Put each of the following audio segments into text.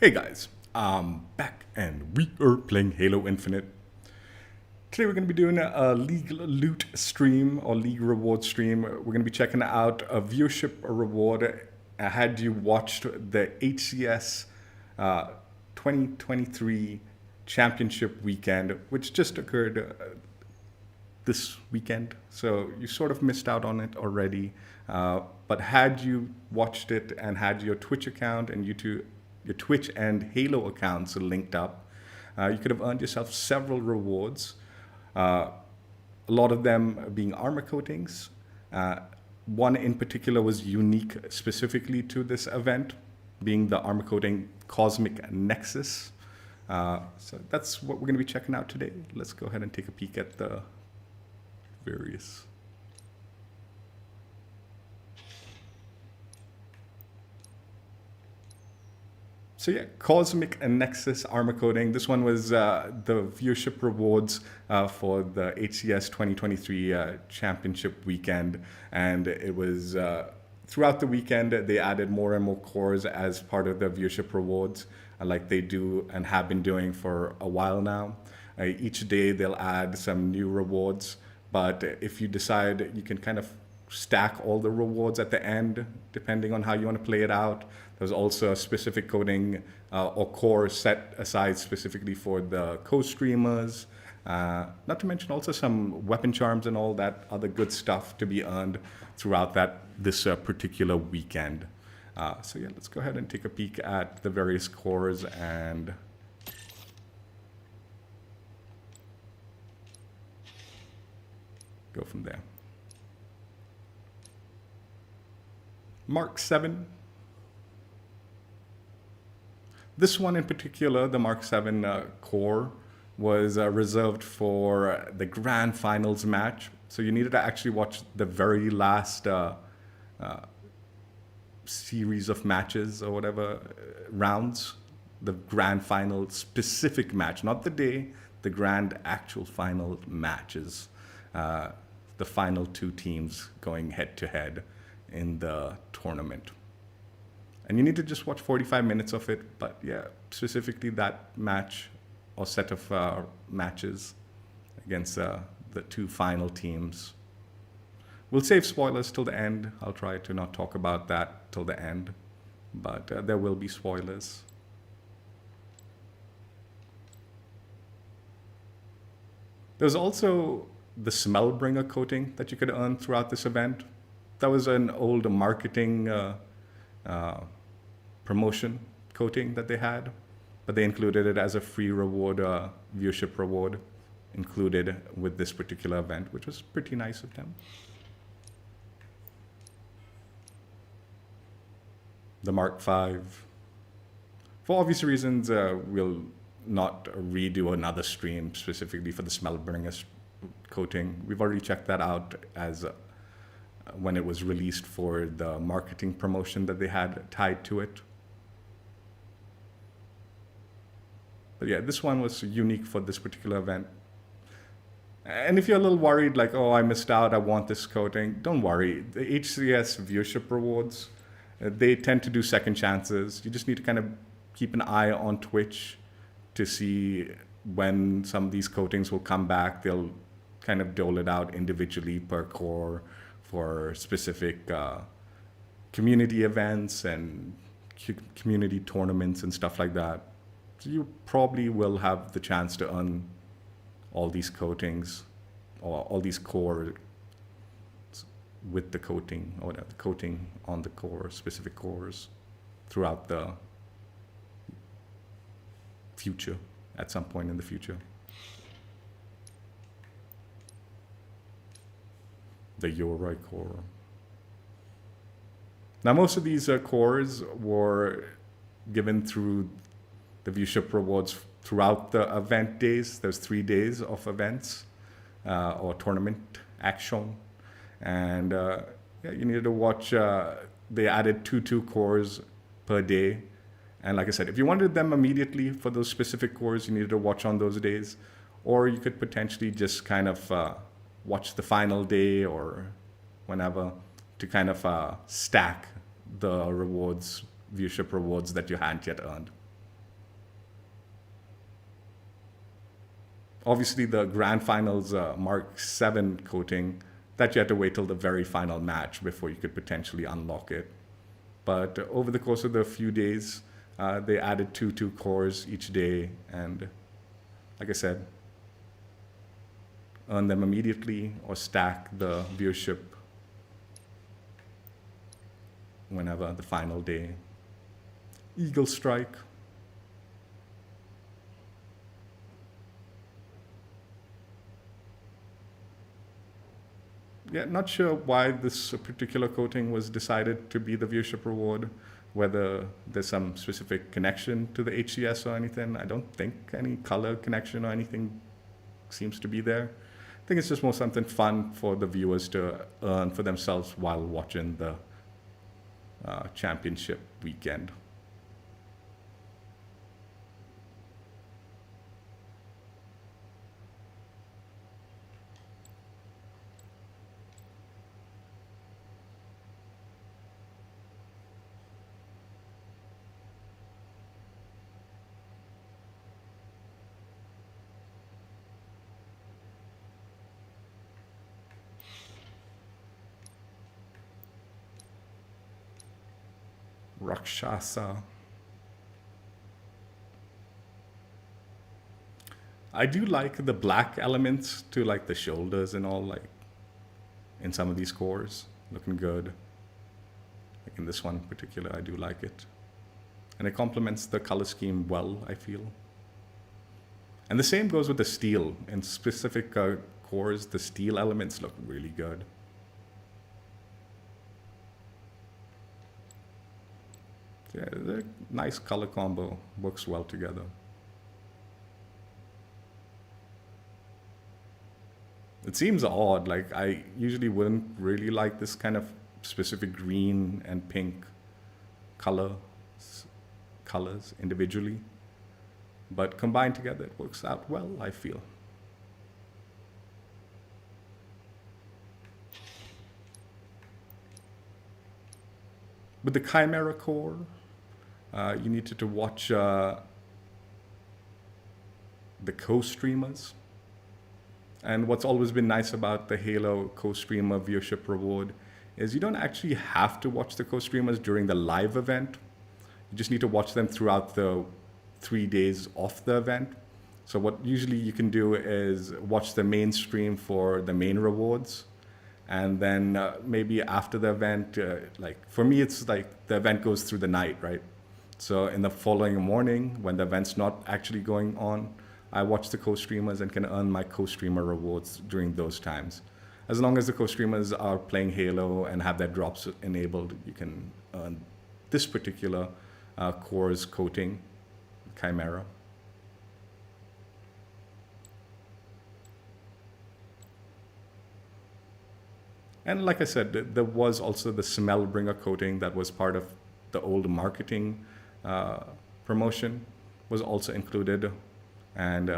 Hey guys, I'm back and we are playing Halo Infinite. Today we're going to be doing a league loot stream or league reward stream. We're going to be checking out a viewership reward. Had you watched the HCS 2023 championship weekend, which just occurred this weekend, so you sort of missed out on it already. But had you watched it and had your Twitch account and your Twitch and Halo accounts linked up, you could have earned yourself several rewards. A lot of them being armor coatings. One in particular was unique specifically to this event, being the armor coating Cosmic Nexus. So that's what we're going to be checking out today. Let's go ahead and take a peek at the various. So yeah, Cosmic and Nexus armor coating. This one was the viewership rewards for the HCS 2023 championship weekend. And it was throughout the weekend, they added more and more cores as part of the viewership rewards, like they do and have been doing for a while now. Each day they'll add some new rewards, but if you decide, you can kind of stack all the rewards at the end, depending on how you want to play it out. There's also a specific coding or core set aside specifically for the co-streamers. Not to mention also some weapon charms and all that other good stuff to be earned throughout this particular weekend. So yeah, let's go ahead and take a peek at the various cores and go from there. Mark VII. This one in particular, the Mark VII core, was reserved for the grand finals match. So you needed to actually watch the very last series of matches or whatever, rounds, the grand final specific match, not the day, the grand actual final matches. The final two teams going head to head in the tournament. And you need to just watch 45 minutes of it, but yeah, specifically that match or set of matches against the two final teams. We'll save spoilers till the end. I'll try to not talk about that till the end, but there will be spoilers. There's also the Smellbringer coating that you could earn throughout this event. That was an old marketing promotion coating that they had, but they included it as a free reward, viewership reward included with this particular event, which was pretty nice of them. The Mark V. For obvious reasons, we'll not redo another stream specifically for the Smellbringer coating. We've already checked that out as when it was released for the marketing promotion that they had tied to it. But yeah, this one was unique for this particular event. And if you're a little worried, like, oh, I missed out, I want this coating, don't worry. The HCS viewership rewards, they tend to do second chances. You just need to kind of keep an eye on Twitch to see when some of these coatings will come back. They'll kind of dole it out individually per core for specific community events and community tournaments and stuff like that. So you probably will have the chance to earn all these coatings or all these cores with the coating or the coating on the core, specific cores throughout the future, at some point in the future. The Yoroi core. Now, most of these cores were given through the viewership rewards throughout the event days. There's 3 days of events or tournament action. And yeah, you needed to watch, they added two cores per day. And like I said, if you wanted them immediately for those specific cores, you needed to watch on those days. Or you could potentially just kind of watch the final day or whenever to kind of stack the rewards, viewership rewards that you hadn't yet earned. Obviously, the grand finals Mark VII coating, that you had to wait till the very final match before you could potentially unlock it. But over the course of the few days, they added two cores each day, and like I said, earn them immediately or stack the viewership whenever the final day. Eaglestrike. Yeah, not sure why this particular coating was decided to be the viewership reward, whether there's some specific connection to the HCS or anything. I don't think any color connection or anything seems to be there. I think it's just more something fun for the viewers to earn for themselves while watching the championship weekend. Rakshasa. I do like the black elements to like the shoulders and all, like in some of these cores, looking good. Like in this one in particular, I do like it. And it complements the color scheme well, I feel. And the same goes with the steel. In specific cores, the steel elements look really good. Yeah, the nice color combo, works well together. It seems odd, like I usually wouldn't really like this kind of specific green and pink colors individually, but combined together it works out well, I feel. With the Chimera core, you needed to watch the co-streamers. And what's always been nice about the Halo co-streamer viewership reward is you don't actually have to watch the co-streamers during the live event. You just need to watch them throughout the 3 days of the event. So what usually you can do is watch the main stream for the main rewards. And then maybe after the event, like for me, it's like the event goes through the night, right? So in the following morning, when the event's not actually going on, I watch the co-streamers and can earn my co-streamer rewards during those times. As long as the co-streamers are playing Halo and have their drops enabled, you can earn this particular core's coating, Chimera. And like I said, there was also the smell bringer coating that was part of the old marketing promotion, was also included, and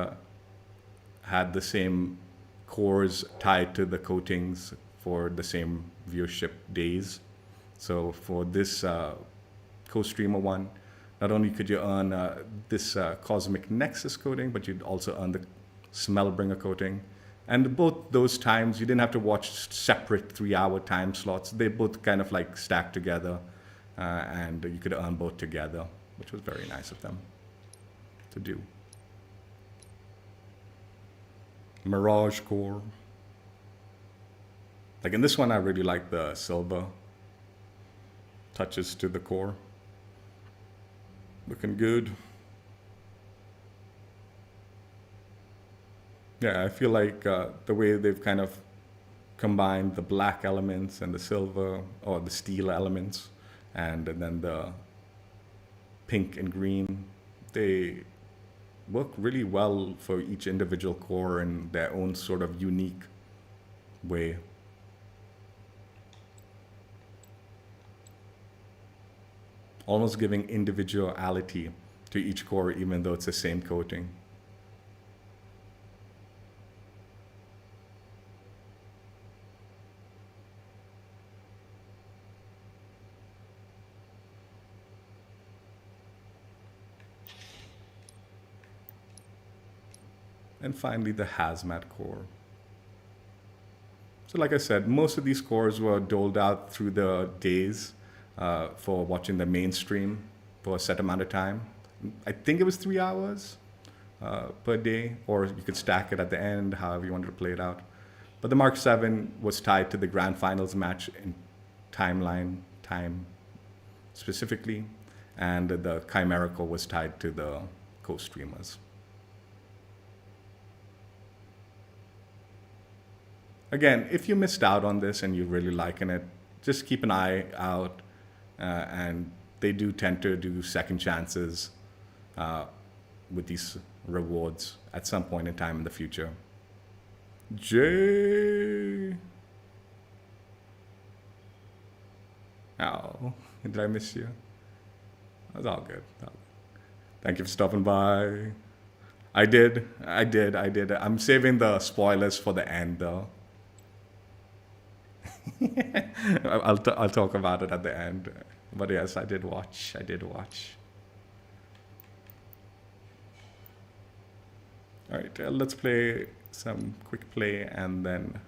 had the same cores tied to the coatings for the same viewership days. So for this co-streamer one, not only could you earn this Cosmic Nexus coating, but you'd also earn the Smellbringer coating. And both those times, you didn't have to watch separate 3-hour time slots. They both kind of like stacked together, and you could earn both together, which was very nice of them to do. Mirage core. Like in this one, I really like the silver touches to the core. Looking good. Yeah, I feel like the way they've kind of combined the black elements and the silver, or the steel elements, and then the pink and green, they work really well for each individual core in their own sort of unique way. Almost giving individuality to each core, even though it's the same coating. And finally, the Hazmat core. So like I said, most of these cores were doled out through the days for watching the mainstream for a set amount of time. I think it was 3 hours per day, or you could stack it at the end, however you wanted to play it out. But the Mark VII was tied to the Grand Finals match in time specifically, and the Chimera core was tied to the co-streamers. Again, if you missed out on this and you're really liking it, just keep an eye out, and they do tend to do second chances with these rewards at some point in time in the future. Jay! Oh, did I miss you? That's all good. Thank you for stopping by. I did. I'm saving the spoilers for the end, though. I'll talk about it at the end. But yes, I did watch. All right, let's play some quick play and then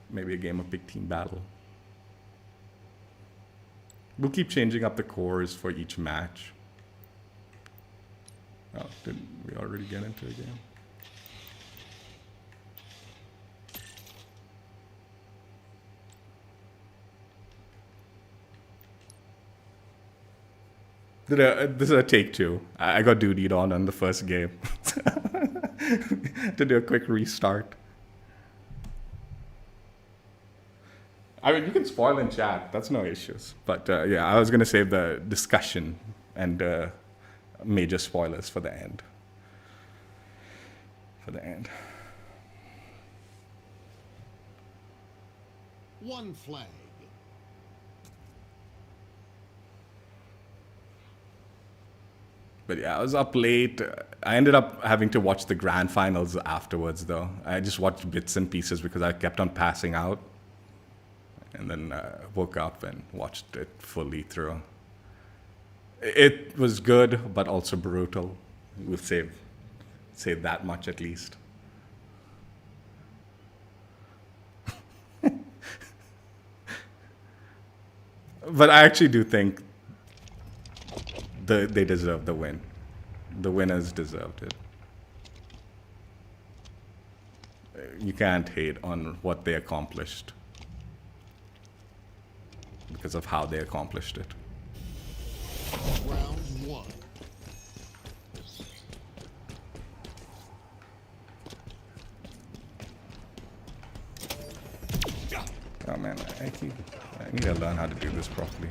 maybe a game of big team battle. We'll keep changing up the cores for each match. Oh, didn't we already get into a game? This is a take 2. I got dutied on the first game. To do a quick restart. I mean, you can spoil in chat. That's no issues. But yeah, I was going to save the discussion and major spoilers for the end. One flag. But yeah, I was up late. I ended up having to watch the grand finals afterwards, though. I just watched bits and pieces because I kept on passing out. And then woke up and watched it fully through. It was good, but also brutal. We'll say that much at least. But I actually do think they deserve the win. The winners deserved it. You can't hate on what they accomplished because of how they accomplished it. Round 1. Oh man, I need to learn how to do this properly.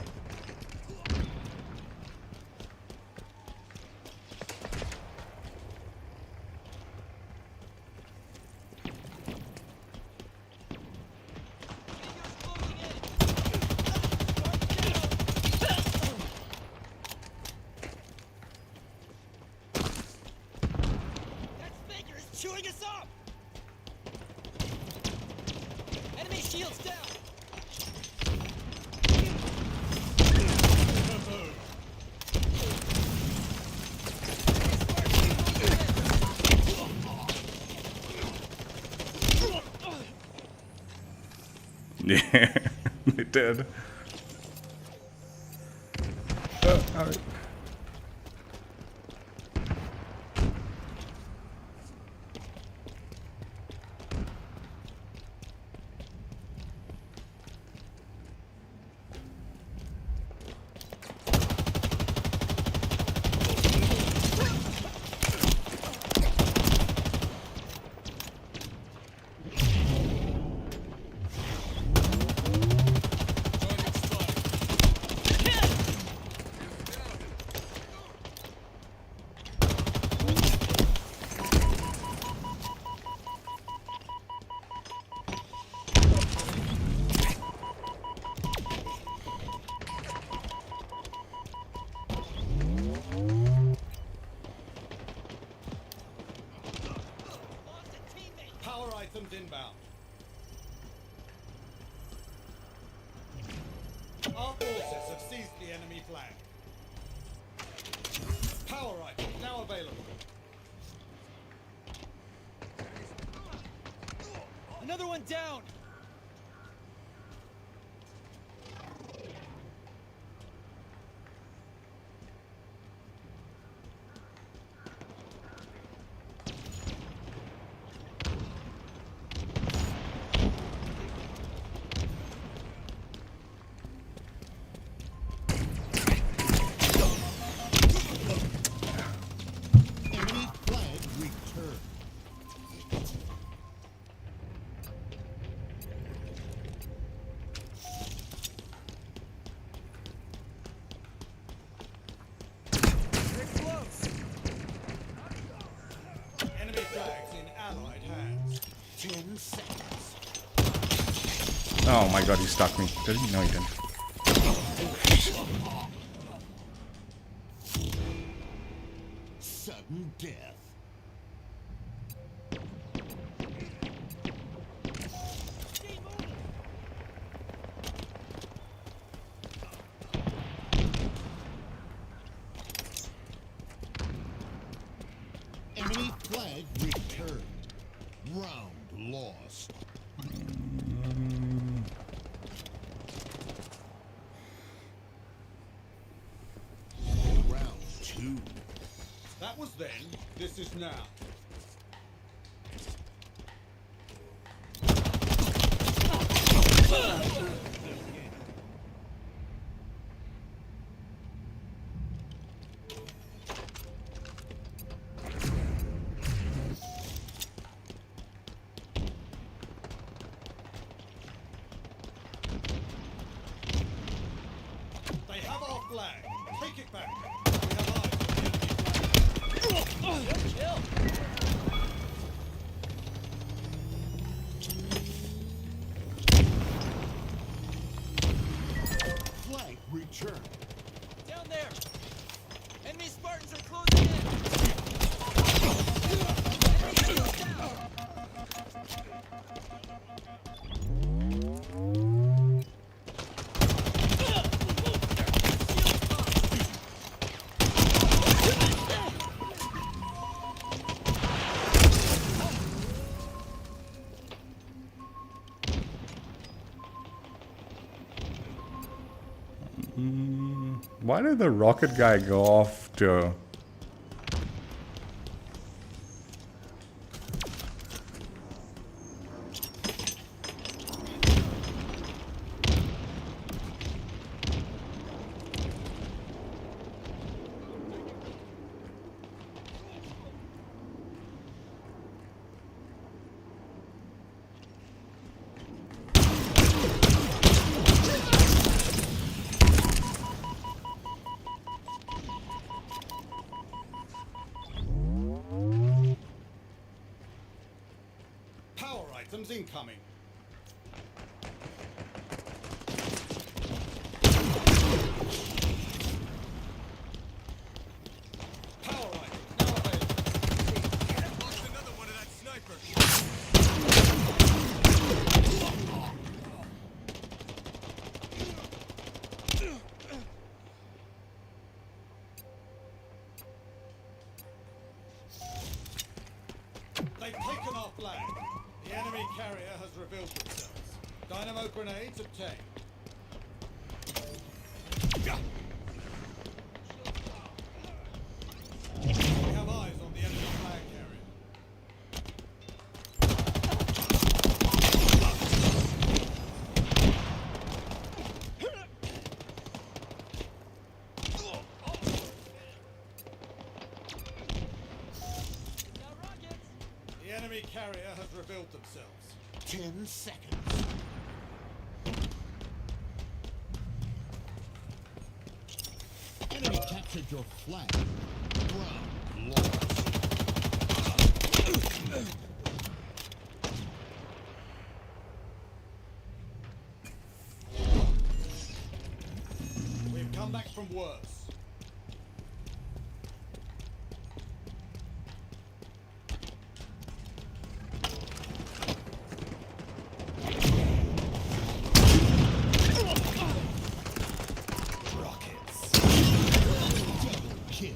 Chewing us up! Enemy shields down! Yeah, they did. All right. Items inbound. Our forces have seized the enemy flag. Power rifle now available. Another one down. Enemy flag returned. They're close. Enemy flags in allied hands. 10 seconds. Oh my god, he stuck me. Did he? No, he didn't. Sudden death. Enemy flag returned. Round lost. Round 2. That was then, this is now. They have our flag. Take it back. We have eyes on the enemy flag. Chill. Flag returned. Down there. Enemy Spartans are closing in. Enemy shields down. Why did the rocket guy go off to... Power items incoming. Power items now available. Lost another one of that sniper. They've taken our flag. The enemy carrier has revealed themselves. Dynamo grenades obtained. We have eyes on the enemy flag carrier. Now rockets. The enemy carrier has revealed themselves. 10 seconds. Enemy captured your flag. Round lost. We've come back from worse. Double kill.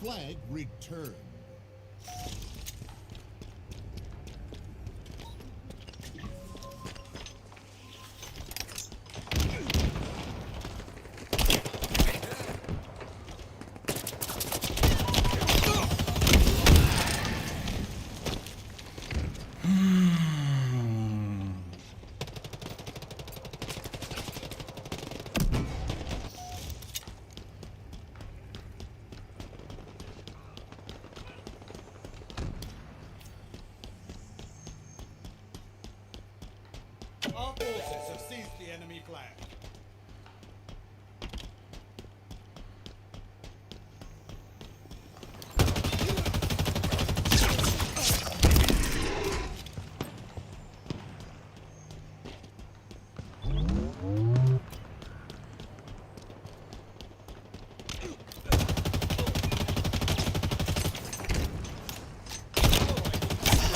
Flag returned. Our forces have seized the enemy flag.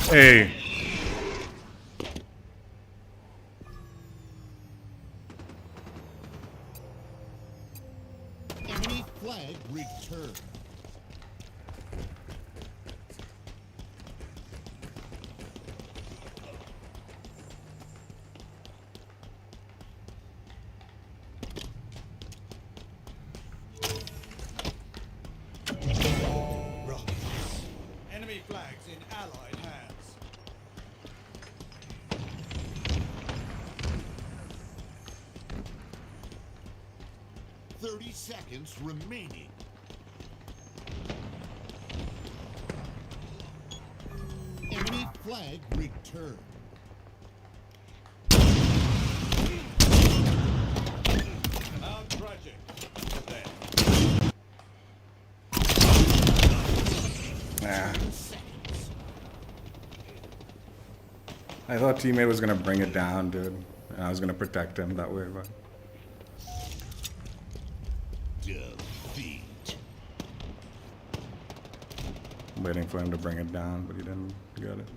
Hey. Enemy flag returned. Rockets. Enemy flags in Allied hands. 30 seconds remaining. Enemy flag returned. How tragic. There. Nah. I thought teammate was gonna bring it down, dude. And I was gonna protect him that way, but Defeat. I'm waiting for him to bring it down, but he didn't get it.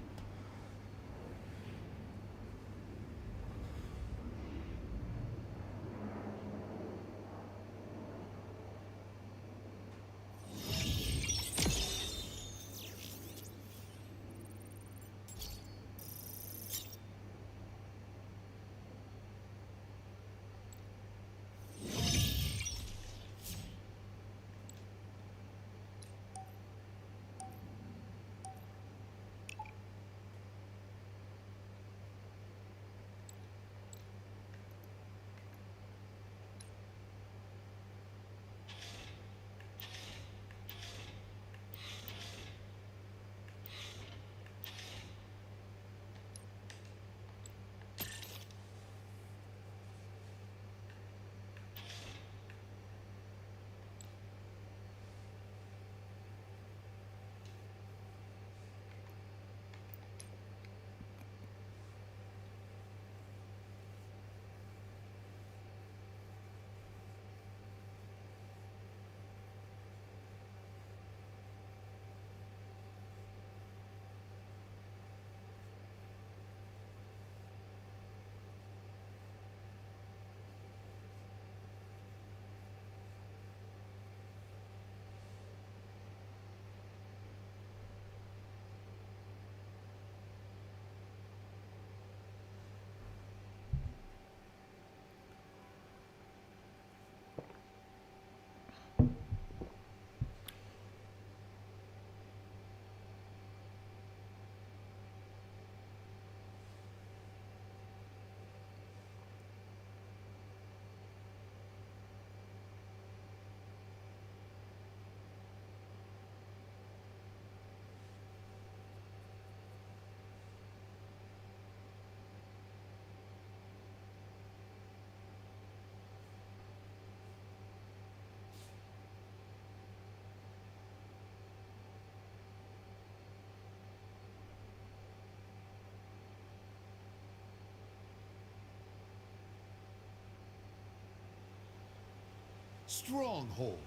Strongholds.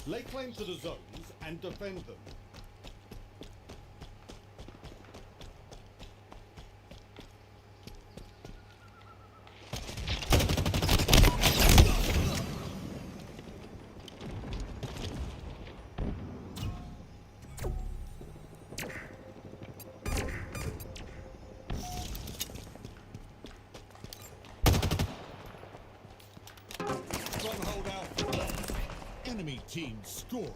Lay claim to the zones and defend them. Stronghold Alpha lost. Enemy team scored.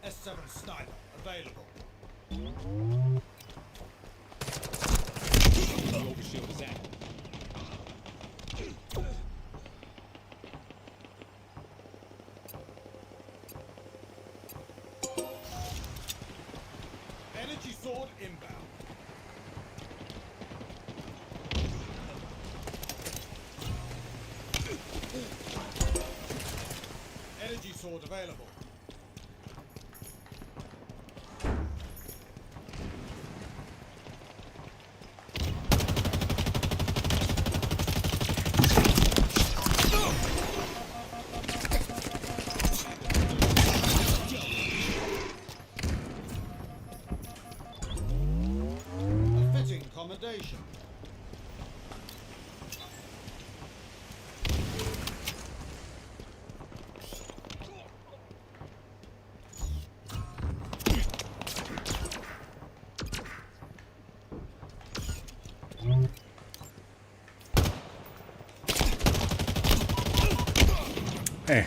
S7 sniper available. The overshield is active. Energy sword inbound. Energy sword available. A fitting commendation. Eh.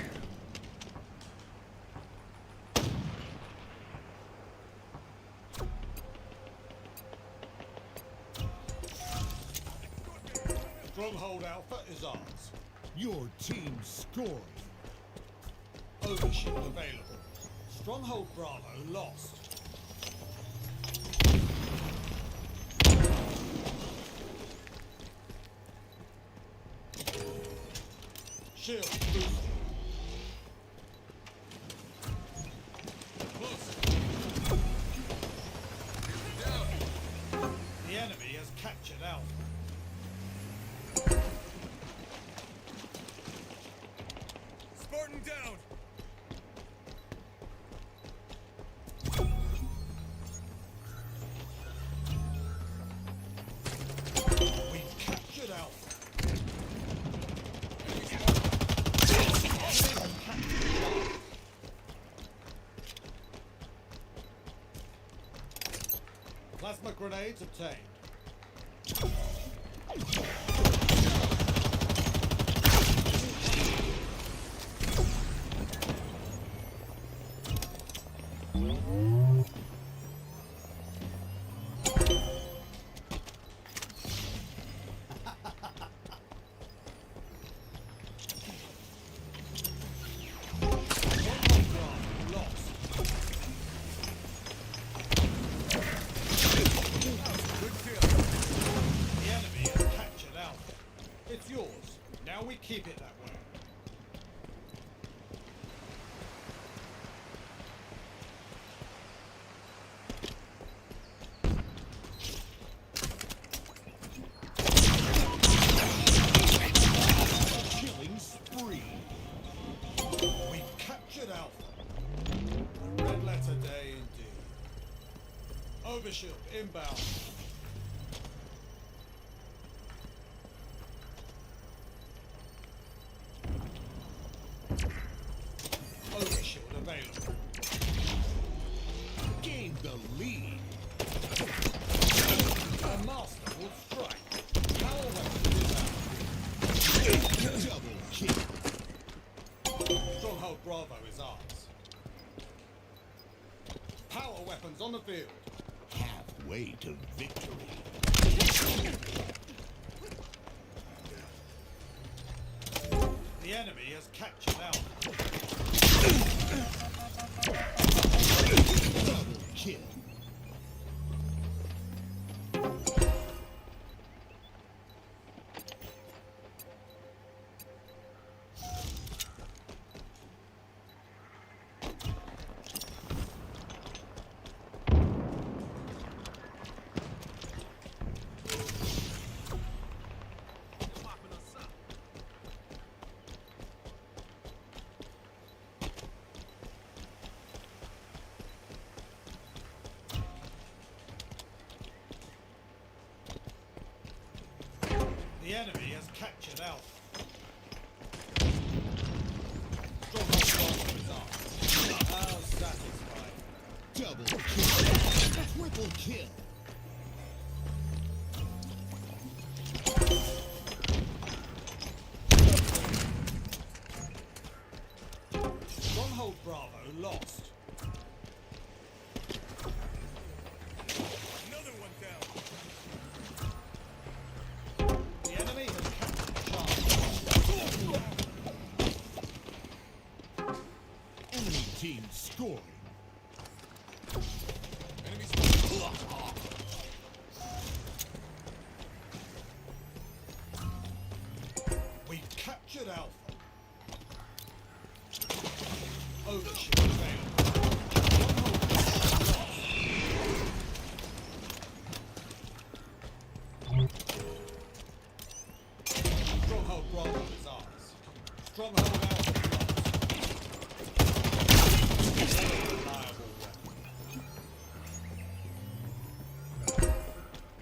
Stronghold Alpha is ours. Your team scored. Overshield available. Stronghold Bravo lost. Shield boosted. The enemy has captured Alpha. Spartan down! We've captured Alpha. Plasma grenades obtained. The enemy has captured Alpha. It's yours. Now we keep it that way. Killing spree. We've captured Alpha. Red letter day indeed. Overshield inbound. Overshield available. Gained the lead. A master will strike. Power weapon inbound. Double kill. Stronghold Bravo is ours. Power weapons on the field. Halfway to victory. The enemy has captured Alpha. Double kill. Bravo lost. Another one down. The enemy has captured Charlie. Enemy team scoring. Enemy We've captured Alpha. Ownership failed. Stronghold Bravo is ours. Stronghold Alpha is lost. Reliable weapon.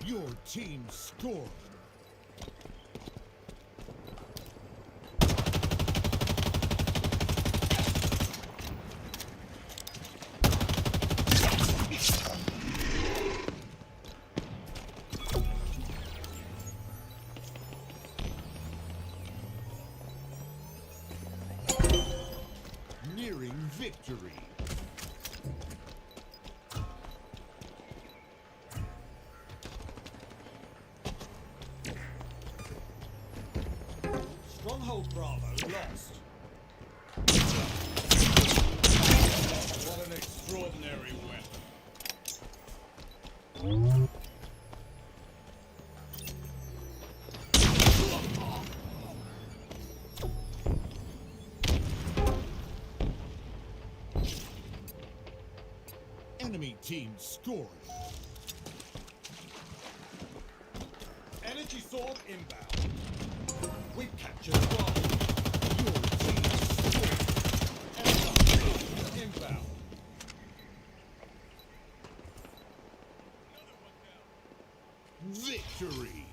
Your team scored. Nearing victory. Stronghold Bravo lost. What an extraordinary weapon. Enemy team scoring. Energy Sword inbound. We've captured Bravo. Your team scored. Inbound. Victory.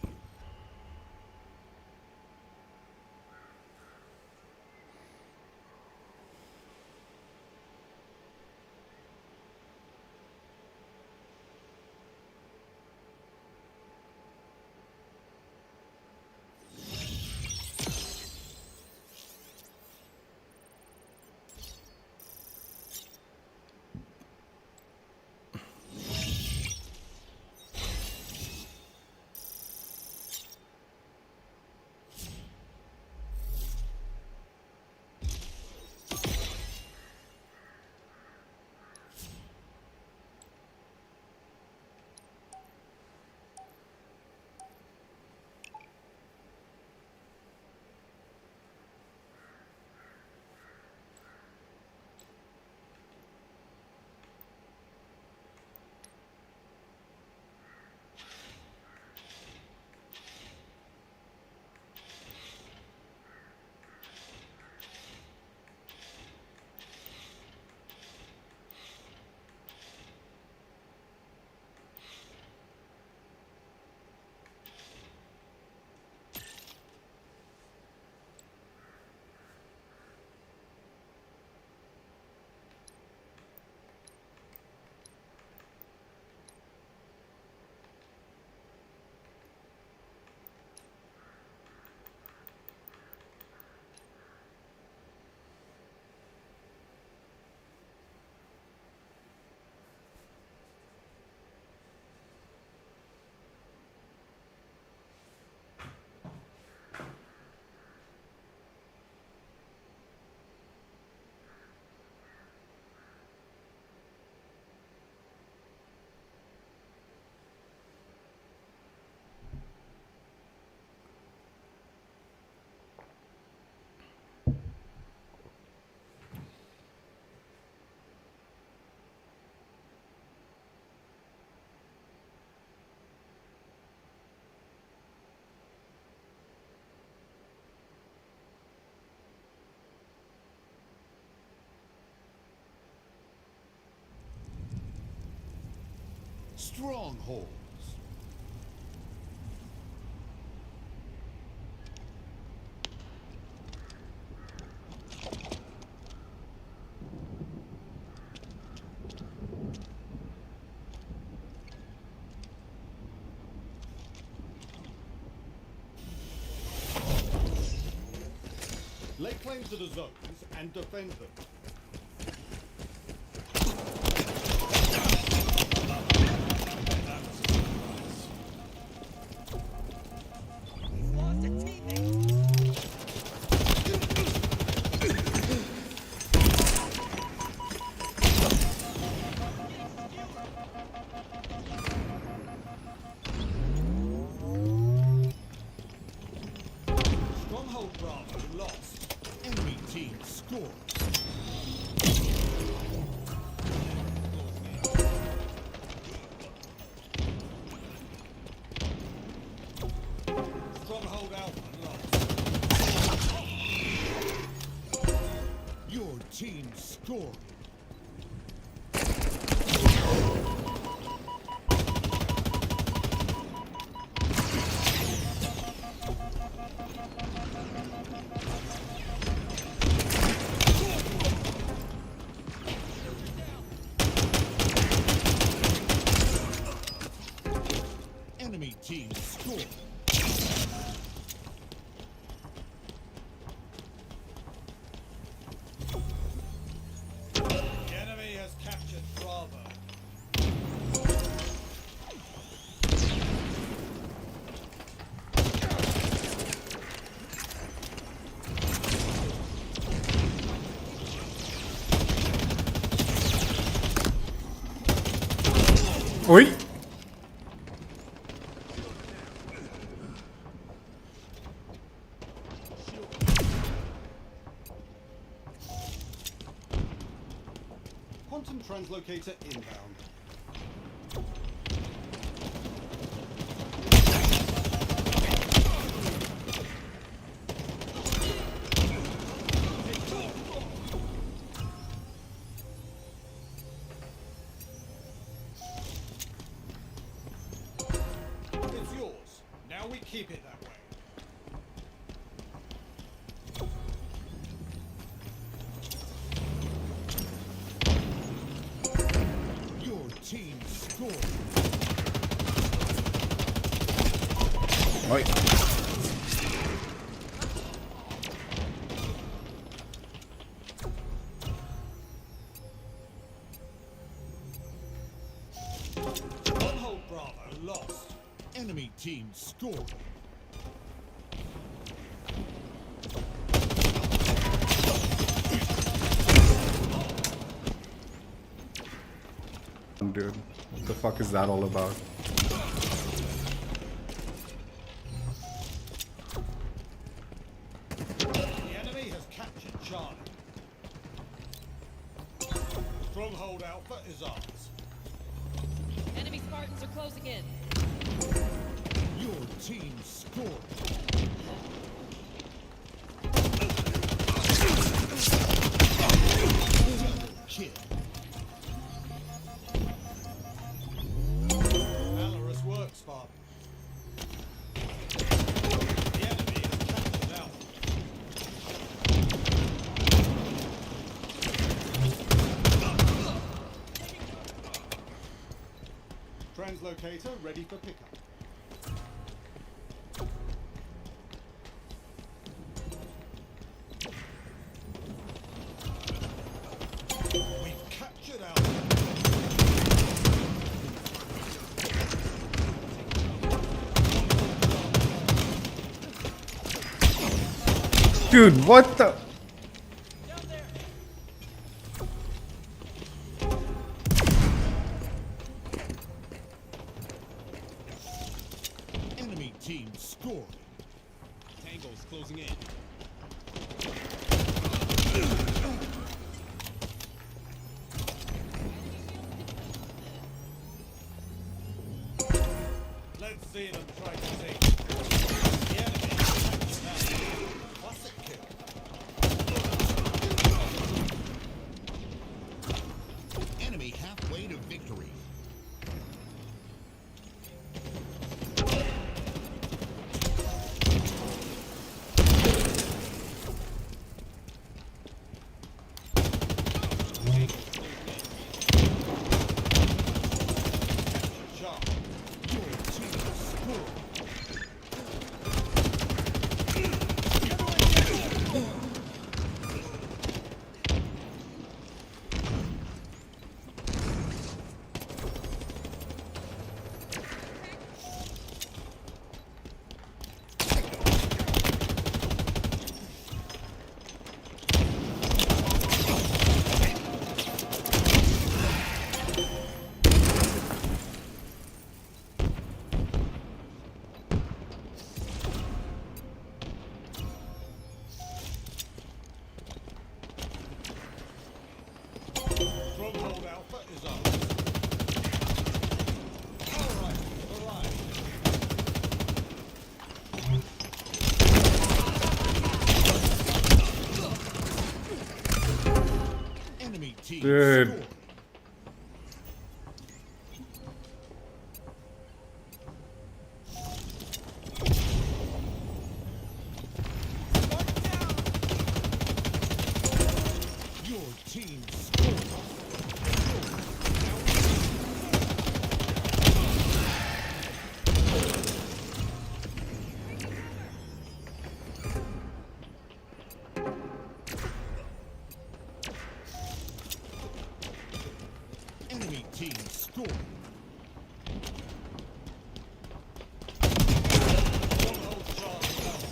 Strongholds. Lay claim to the zones and defend them. scores. Stronghold Alpha lost. Your team scored. Enemy team scored. The enemy has captured Bravo. Oi! Quantum translocator inbound. It's yours. Now we keep it that way. Your team scored. Oi! Stronghold Bravo lost. Enemy team scored. Dude, what the fuck is that all about? The enemy has captured Charlie. Stronghold Alpha is ours. Enemy Spartans are closing in. Your team scored. Kill. Valorous work, Spartan. The enemy has captured Alpha. Translocator ready for pickup. We've captured Alpha. Dude, what the? Down there. Enemy team scored. Tango's closing in. Let's see them try to take. The enemy has captured Alpha. Classic kill. team Dude. scored. Your team scored. Enemy team scored. Stronghold Charlie lost.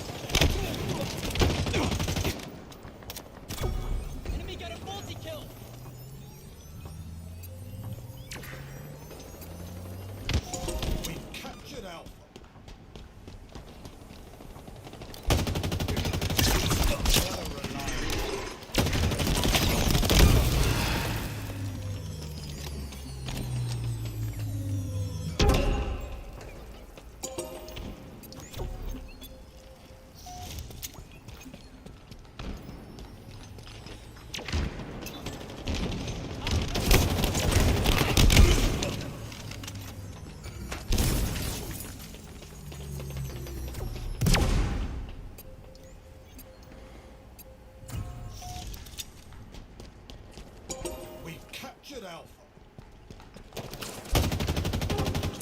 Enemy got a multi-kill. We've captured Alpha. We've captured Alpha.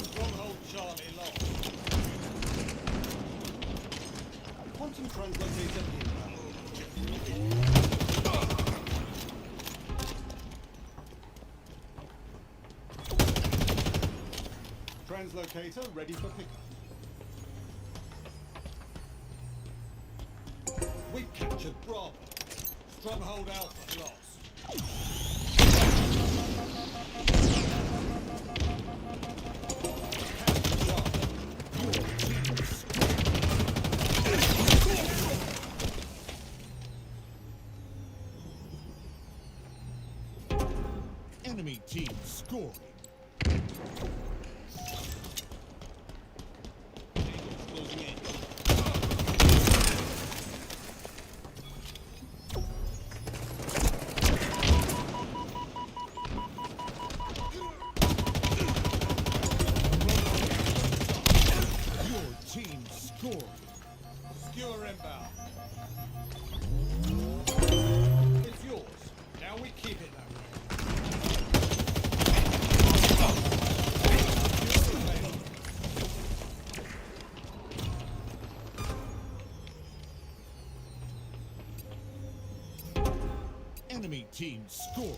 Stronghold Charlie lost. Quantum translocator inbound. Translocator ready for pickup. We've captured Bravo. Stronghold Alpha lost. Enemy team scored. Your team scored. Skewer inbound. It's yours. Now we keep it that way. Enemy team scored.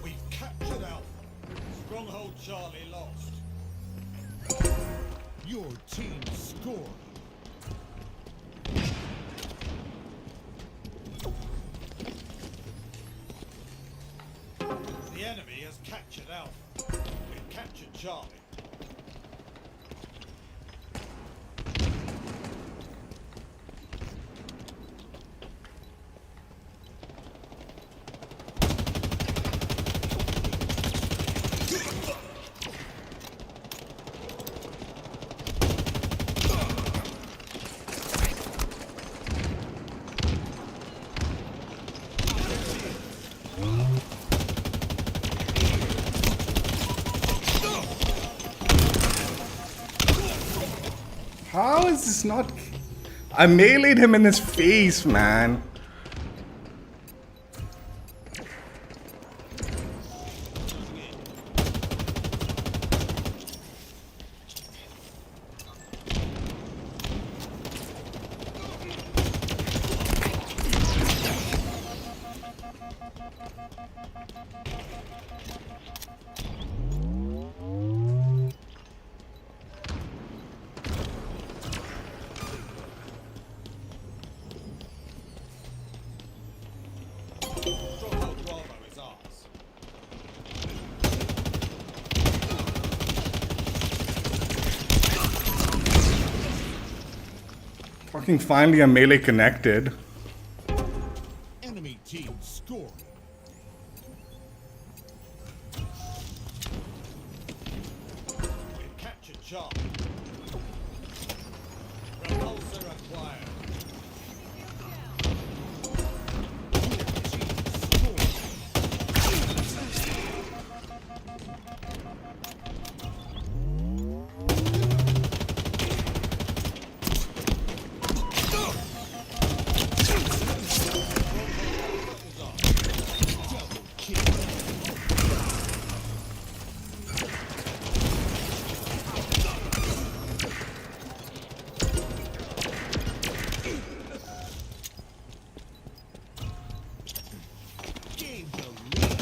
We've captured Alpha. Stronghold Charlie lost. Your team scored. The enemy has captured Alpha. We've captured Charlie. How is this not? I meleeed him in his face, man. Stronghold Bravo is ours. Fucking finally a melee connected. Enemy scoring. We've captured Charlie. Repulsor acquired. Gain the lead.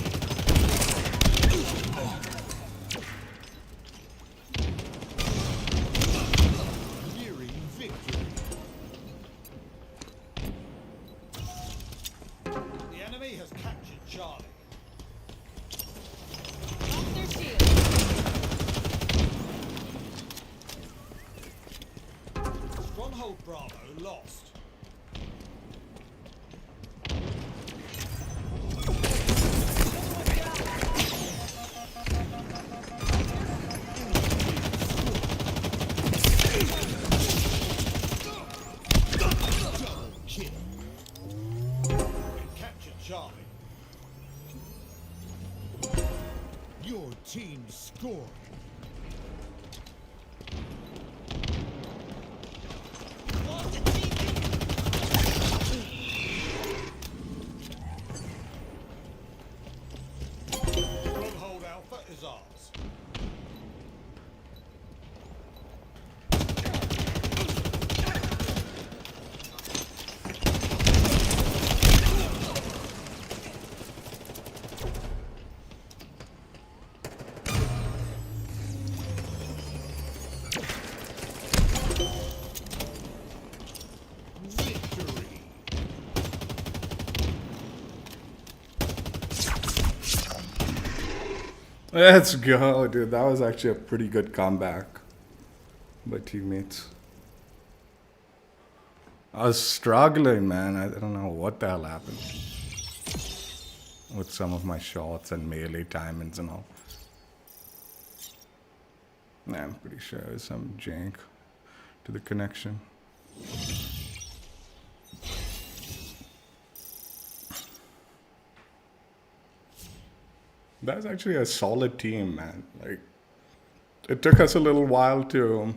Nearing victory. The enemy has captured Charlie. Off their shield. Stronghold Bravo lost. Double kill. We've captured Charlie. Your team scored. Lost a team. Stronghold Alpha is ours. Victory. Let's go, dude. That was actually a pretty good comeback by teammates. I was struggling, man. I don't know what the hell happened with some of my shots and melee timings and all. Nah, I'm pretty sure there's some jank to the connection. That's actually a solid team, man. Like, it took us a little while to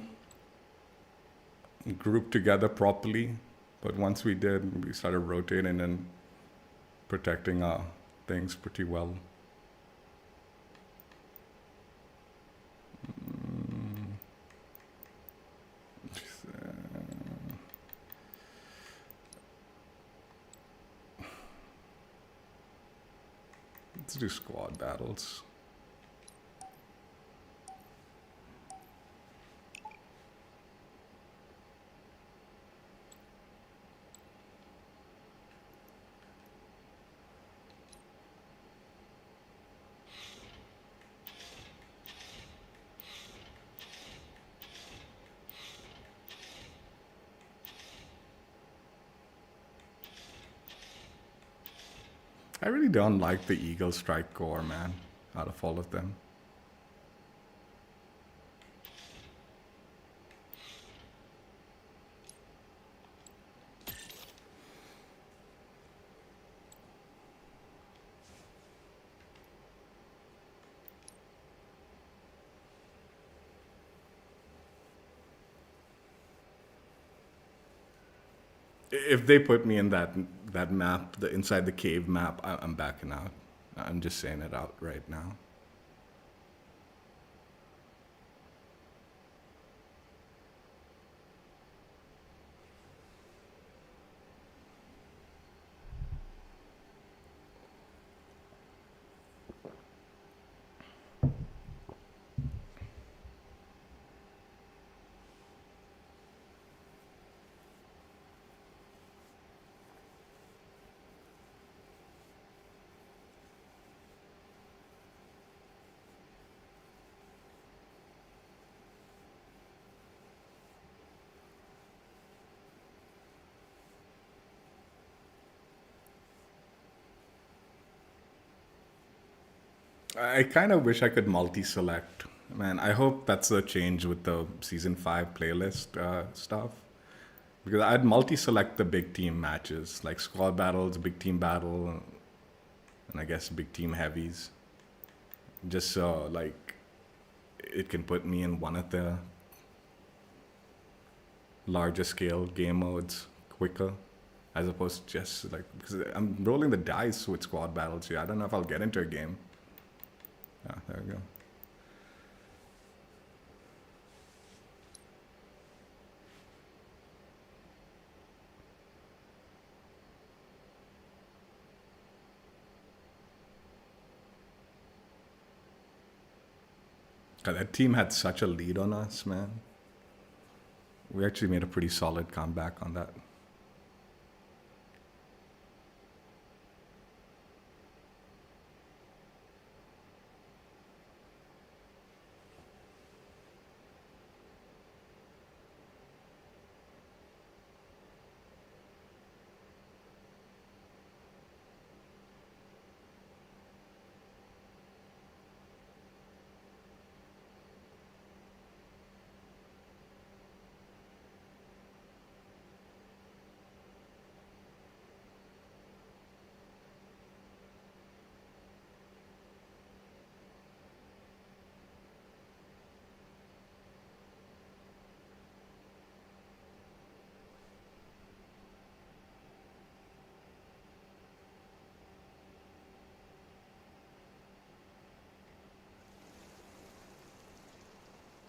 group together properly, but once we did, we started rotating and protecting our things pretty well. Let's do squad battles. I really don't like the Eaglestrike core, man, out of all of them. If they put me in that map, the inside the cave map, I'm backing out. I'm just saying it out right now. I kind of wish I could multi-select. Man, I hope that's a change with the season 5 playlist stuff. Because I'd multi-select the big team matches, like squad battles, big team battle, and I guess big team heavies. Just so like it can put me in one of the larger scale game modes quicker, as opposed to just like, because I'm rolling the dice with squad battles here. I don't know if I'll get into a game. Ah, there we go. God, that team had such a lead on us, man. We actually made a pretty solid comeback on that.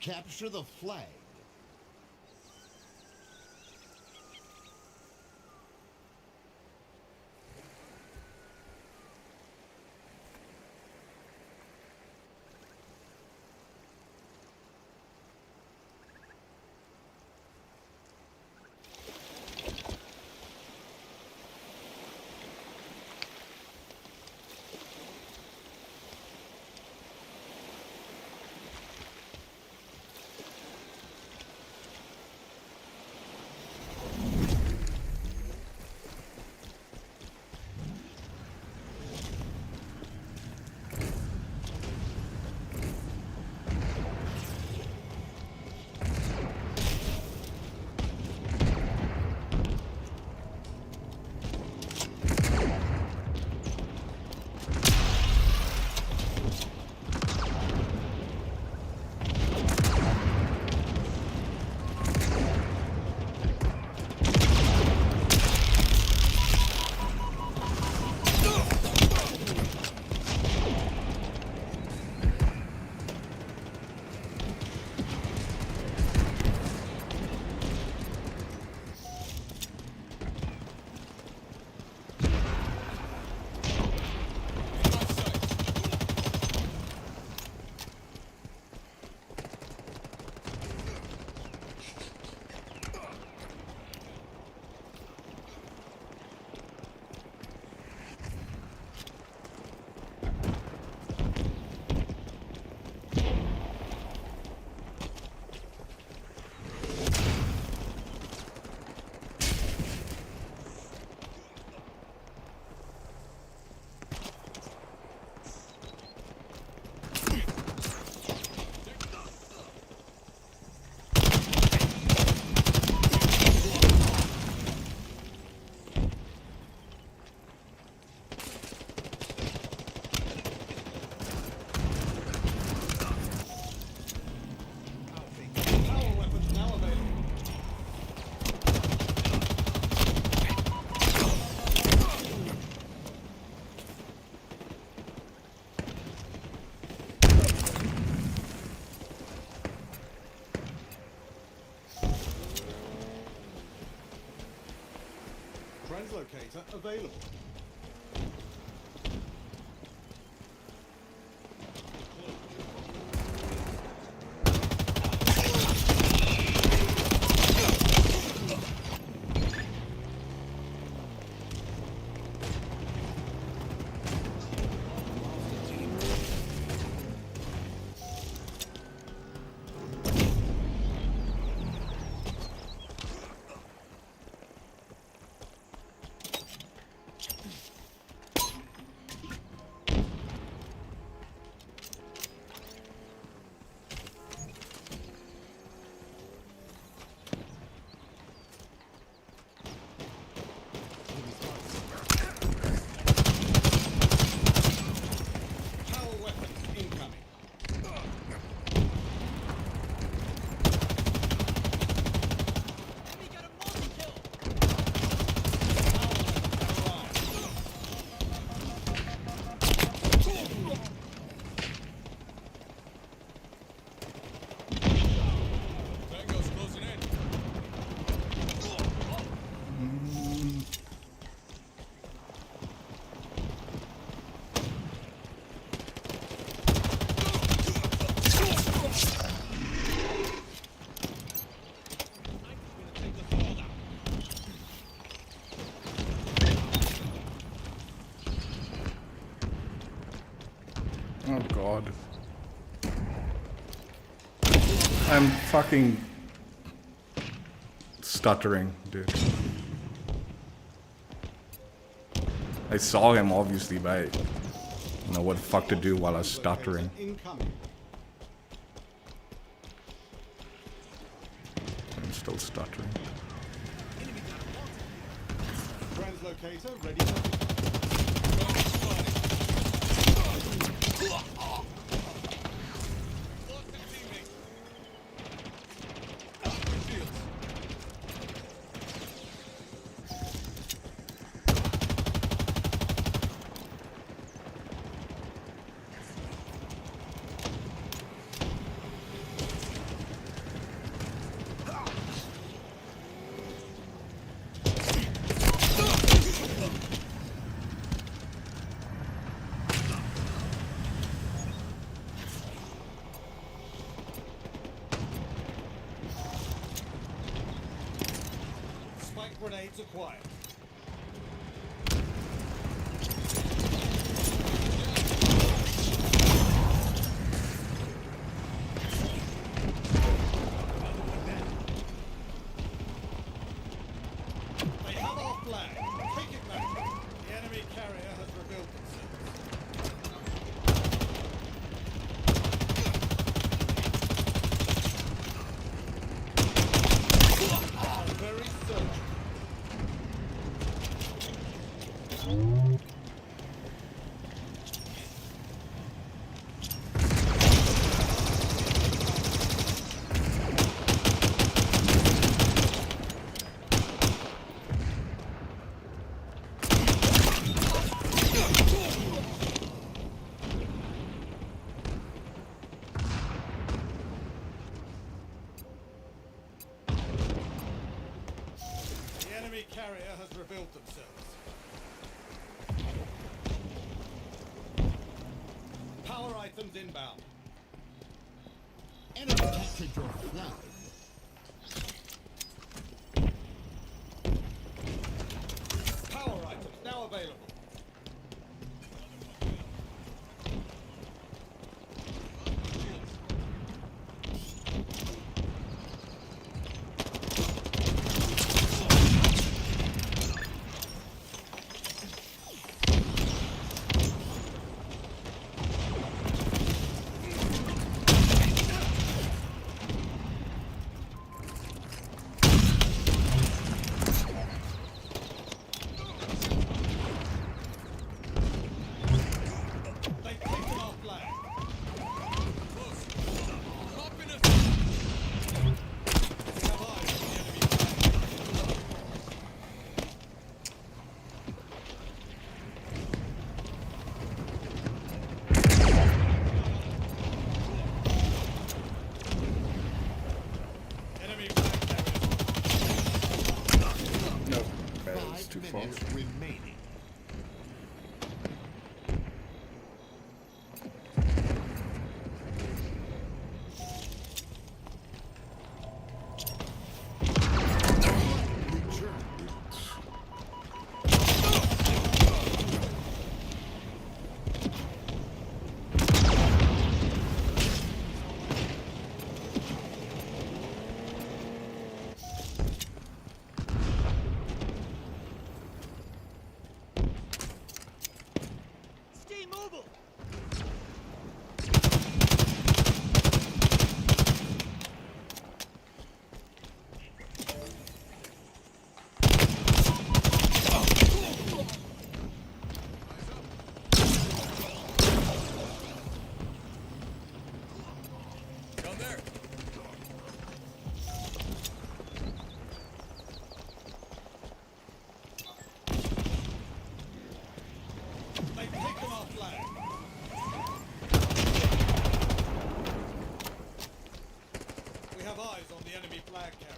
Capture the flag. Translocator available. Oh god. I'm fucking stuttering, dude. I saw him obviously, but I don't know what the fuck to do while I was stuttering. Incoming. I'm still stuttering. Translocator ready for Spike grenades acquired. They have our flag. Take it back. The enemy carrier has revealed themselves. Very surgical. The enemy carrier has revealed themselves. Power items inbound. enemy captured your flag. Power items now available. They've taken our flag. We have eyes on the enemy flag. Enemy flag carriers. Nope. That was 5 too far. minutes remaining. Stay mobile. Down there. They've taken our flag. We have eyes on the enemy flag carrier.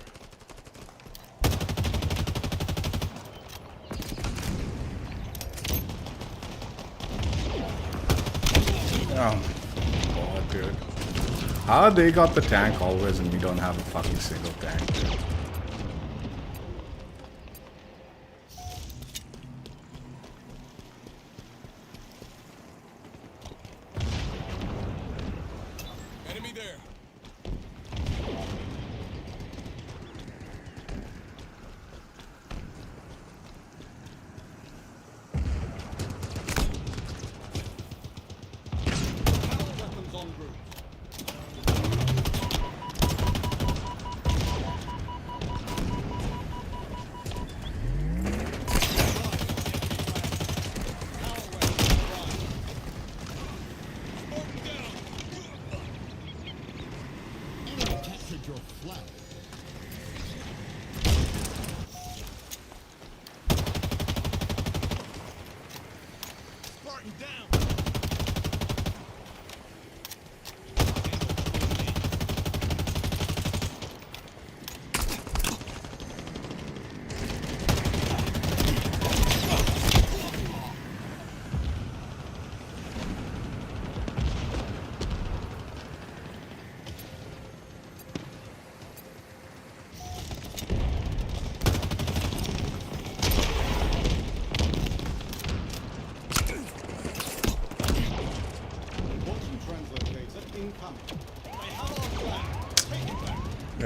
Oh, God, dude. How they got the tank always and we don't have a fucking single tank, dude?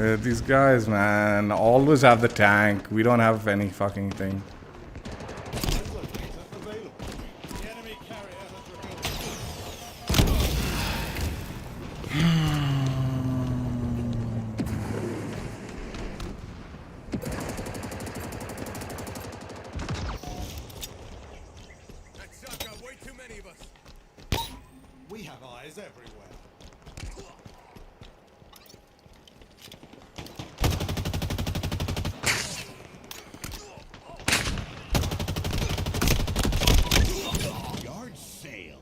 These guys, man, always have the tank. We don't have any fucking thing. Translocator available. The enemy carrier has revealed. Way too many of us. We have eyes everywhere. Yard sale.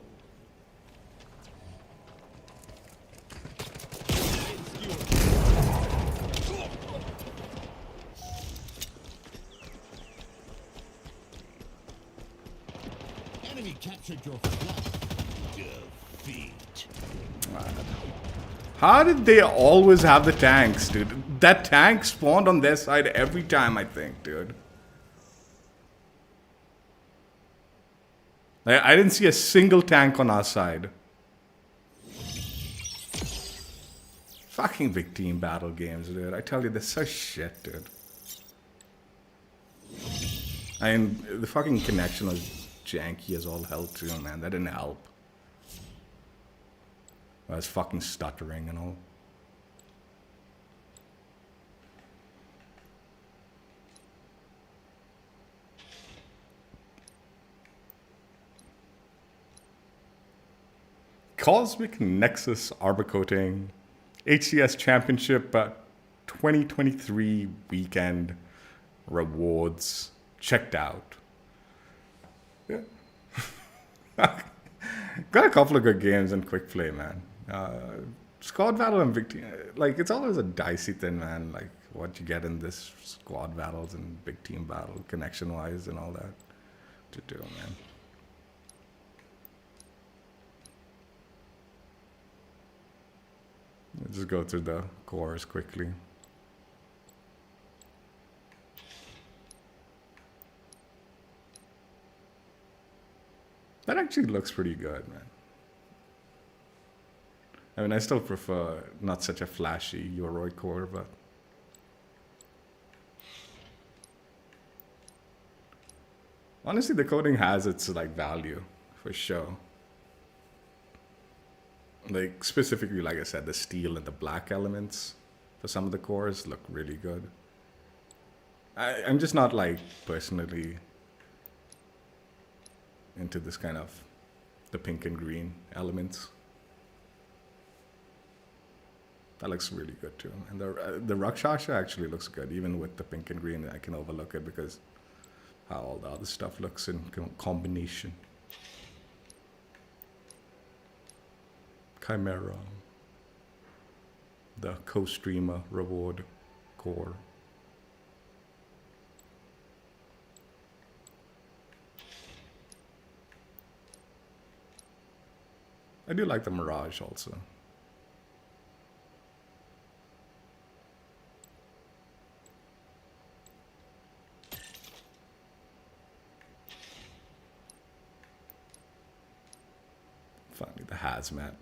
Enemy captured your flag. Defeat. How did they always have the tanks, dude? That tank spawned on their side every time, I think, dude. I didn't see a single tank on our side. Fucking big team battle games, dude. I tell you, they're so shit, dude. I mean, the fucking connection was janky as all hell, too, man. That didn't help. I was fucking stuttering and all. Cosmic Nexus Arbor Coating HCS Championship 2023 weekend rewards checked out. Yeah. Got a couple of good games in quick play, man. Squad battle and big team, like, it's always a dicey thing, man. Like what you get in this squad battles and big team battle, connection wise and all that to do, man. Let's just go through the cores quickly. That actually looks pretty good, man. I mean, I still prefer not such a flashy Yoroi core, but honestly, the coding has its like value for sure. Like specifically, like I said, the steel and the black elements for some of the cores look really good. I'm just not like personally into this kind of the pink and green elements. That looks really good too. And the Rakshasa actually looks good, even with the pink and green. I can overlook it because how all the other stuff looks in combination. Chimera, the co-streamer reward core. I do like the Mirage also. Finally, the Hazmat.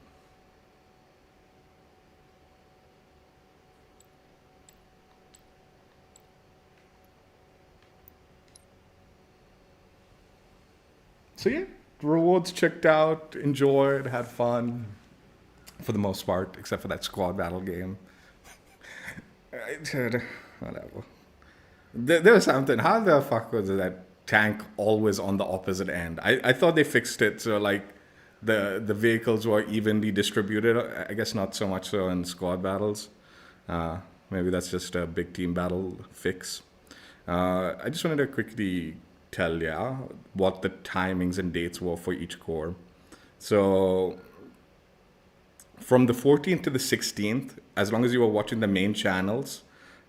So yeah, rewards checked out, enjoyed, had fun, for the most part, except for that squad battle game. Whatever. There was something. How the fuck was that tank always on the opposite end? I thought they fixed it so like the vehicles were evenly distributed. I guess not so much so in squad battles. Maybe that's just a big team battle fix. I just wanted to quickly tell ya what the timings and dates were for each core. So from the 14th to the 16th, as long as you were watching the main channels,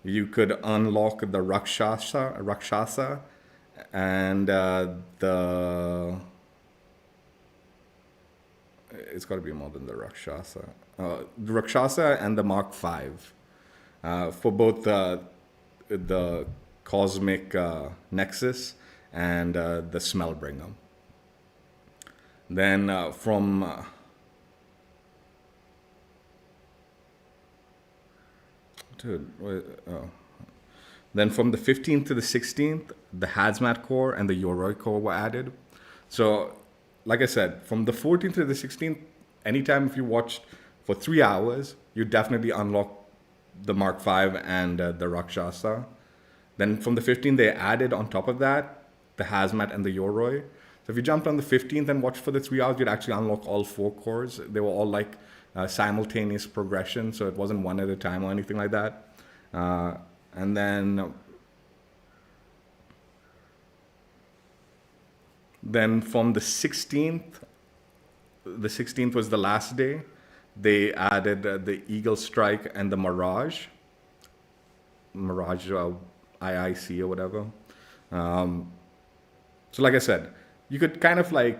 you could unlock the Rakshasa and the... It's got to be more than the Rakshasa. The Rakshasa and the Mark V for both the Cosmic Nexus and the Smellbringer. Then Dude, then from the 15th to the 16th, the Hazmat core and the Yoroi core were added. So, like I said, from the 14th to the 16th, anytime if you watched for 3 hours, you definitely unlock the Mark V and the Rakshasa. Then from the 15th, they added on top of that the Hazmat and the Yoroi. So if you jumped on the 15th and watched for the 3 hours, you'd actually unlock all 4 cores. They were all like simultaneous progression, so it wasn't one at a time or anything like that. And then from the 16th was the last day, they added the Eaglestrike and the Mirage IIC or whatever. So like I said, you could kind of like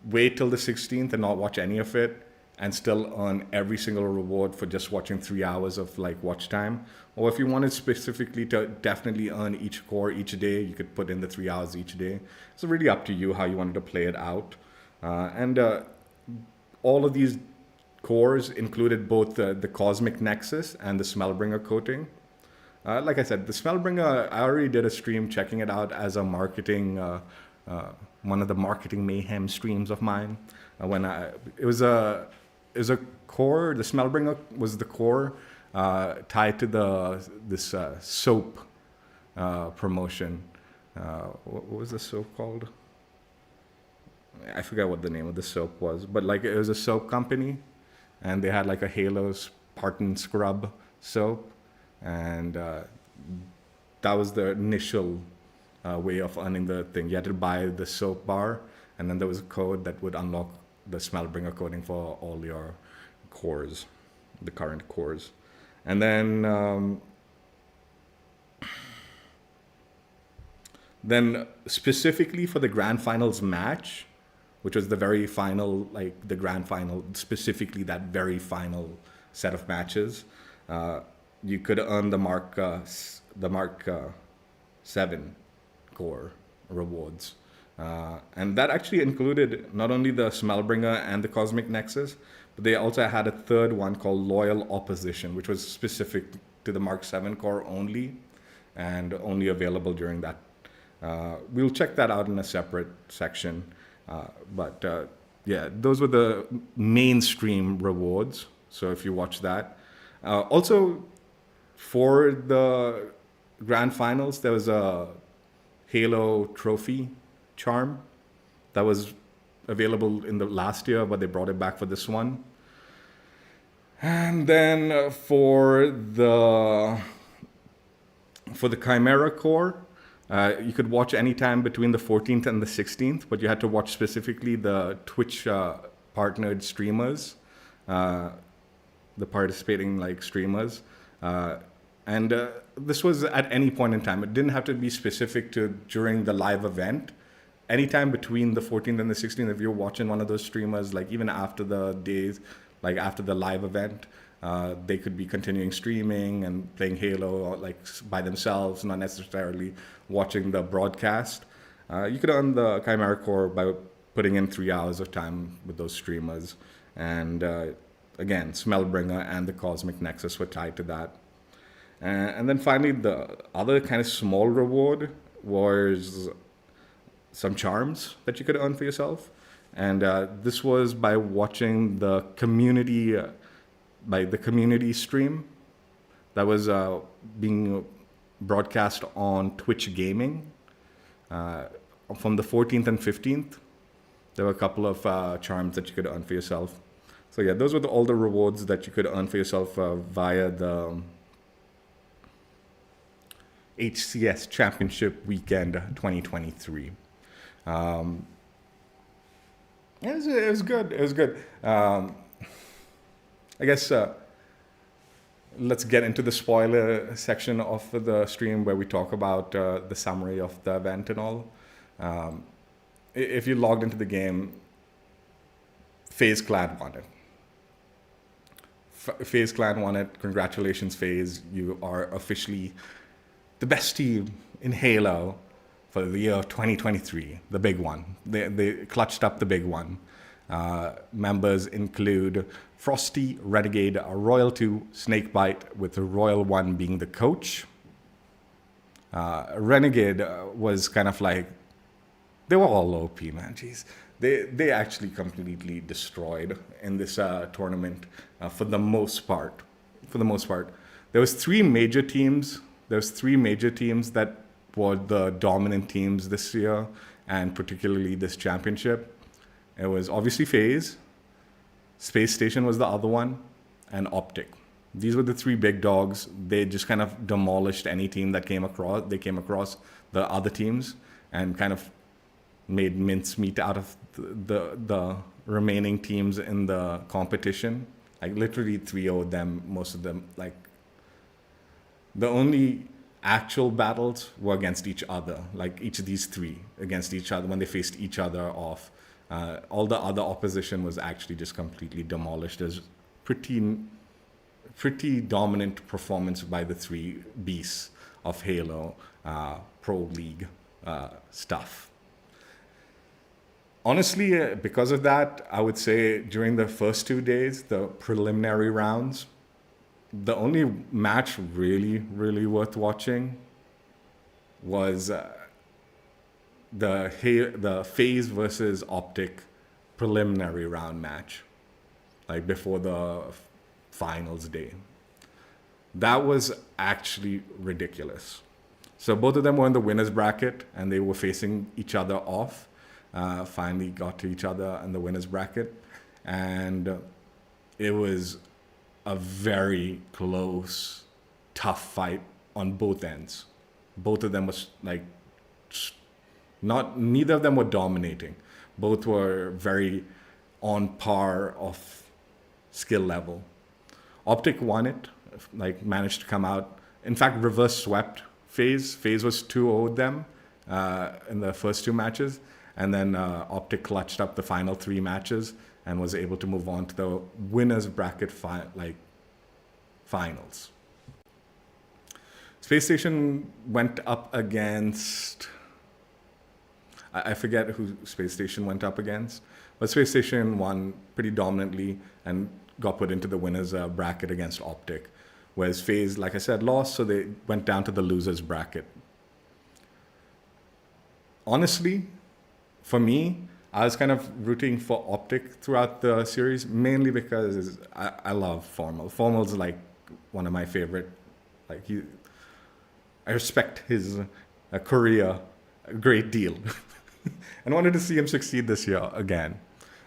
wait till the 16th and not watch any of it and still earn every single reward for just watching 3 hours of like watch time. Or if you wanted specifically to definitely earn each core each day, you could put in the 3 hours each day. It's really up to you how you wanted to play it out. And all of these cores included both the Cosmic Nexus and the Smellbringer coating. Like I said, the Smellbringer, I already did a stream checking it out as a marketing, one of the marketing mayhem streams of mine. It was a core. The Smellbringer was the core tied to this soap promotion. What was the soap called? I forget what the name of the soap was, but like it was a soap company, and they had like a Halo Spartan scrub soap, and that was the initial way of earning the thing. You had to buy the soap bar, and then there was a code that would unlock the Smellbringer coding for all your cores, the current cores. And then specifically for the grand finals match, which was the very final, like the grand final, specifically that very final set of matches, you could earn the Mark VII core rewards. And that actually included not only the Smellbringer and the Cosmic Nexus, but they also had a third one called Loyal Opposition, which was specific to the Mark VII core only, and only available during that. We'll check that out in a separate section. But yeah, those were the mainstream rewards. So if you watch that. Also, for the grand finals, there was a Halo trophy charm that was available in the last year, but they brought it back for this one. And then for the Chimera core, you could watch anytime between the 14th and the 16th, but you had to watch specifically the Twitch partnered streamers, the participating like streamers. And this was at any point in time. It didn't have to be specific to during the live event. Anytime between the 14th and the 16th, if you're watching one of those streamers, like even after the days, like after the live event, they could be continuing streaming and playing Halo like by themselves, not necessarily watching the broadcast. You could earn the Chimera core by putting in 3 hours of time with those streamers. And again, Smellbringer and the Cosmic Nexus were tied to that. And then finally, the other kind of small reward was some charms that you could earn for yourself. And this was by watching the community stream that was being broadcast on Twitch Gaming from the 14th and 15th. There were a couple of charms that you could earn for yourself. So yeah, those were all the rewards that you could earn for yourself via the HCS Championship Weekend 2023. It was good. It was good. I guess let's get into the spoiler section of the stream where we talk about the summary of the event and all. If you logged into the game, FaZe Clan won it. FaZe Clan won it. Congratulations, FaZe. You are officially the best team in Halo for the year of 2023, the big one. They clutched up the big one. Members include Frosty, Renegade, Royal 2, Snakebite, with Royal 1 being the coach. Renegade was kind of like, they were all OP, man. Jeez. They actually completely destroyed in this tournament for the most part. For the most part. There was three major teams that were the dominant teams this year, and particularly this championship. It was obviously Faze, Space Station was the other one, and Optic. These were the three big dogs. They just kind of demolished any team that came across the other teams, and kind of made mincemeat out of the remaining teams in the competition. Like literally 3-0'd them, most of them. Like the only actual battles were against each other, like each of these three against each other when they faced each other off. All the other opposition was actually just completely demolished. There's pretty dominant performance by the three beasts of Halo Pro League stuff. Honestly, because of that, I would say during the first 2 days, the preliminary rounds, the only match really worth watching was the Faze versus Optic preliminary round match, like before the finals day. That was actually ridiculous. So both of them were in the winners bracket, and they were facing each other off. Finally got to each other in the winners bracket, and it was a very close, tough fight on both ends. Both of them was like, neither of them were dominating. Both were very on par of skill level. Optic won it, like managed to come out. In fact, reverse swept Faze. Faze was 2-0'd them in the first two matches. And then Optic clutched up the final three matches and was able to move on to the winners bracket finals. Space Station went up against, I forget who Space Station went up against, but Space Station won pretty dominantly and got put into the winners bracket against Optic. Whereas Faze, like I said, lost, so they went down to the losers bracket. Honestly, for me, I was kind of rooting for Optic throughout the series, mainly because I love Formal. Formal's like one of my favorite. Like I respect his career a great deal, and wanted to see him succeed this year again.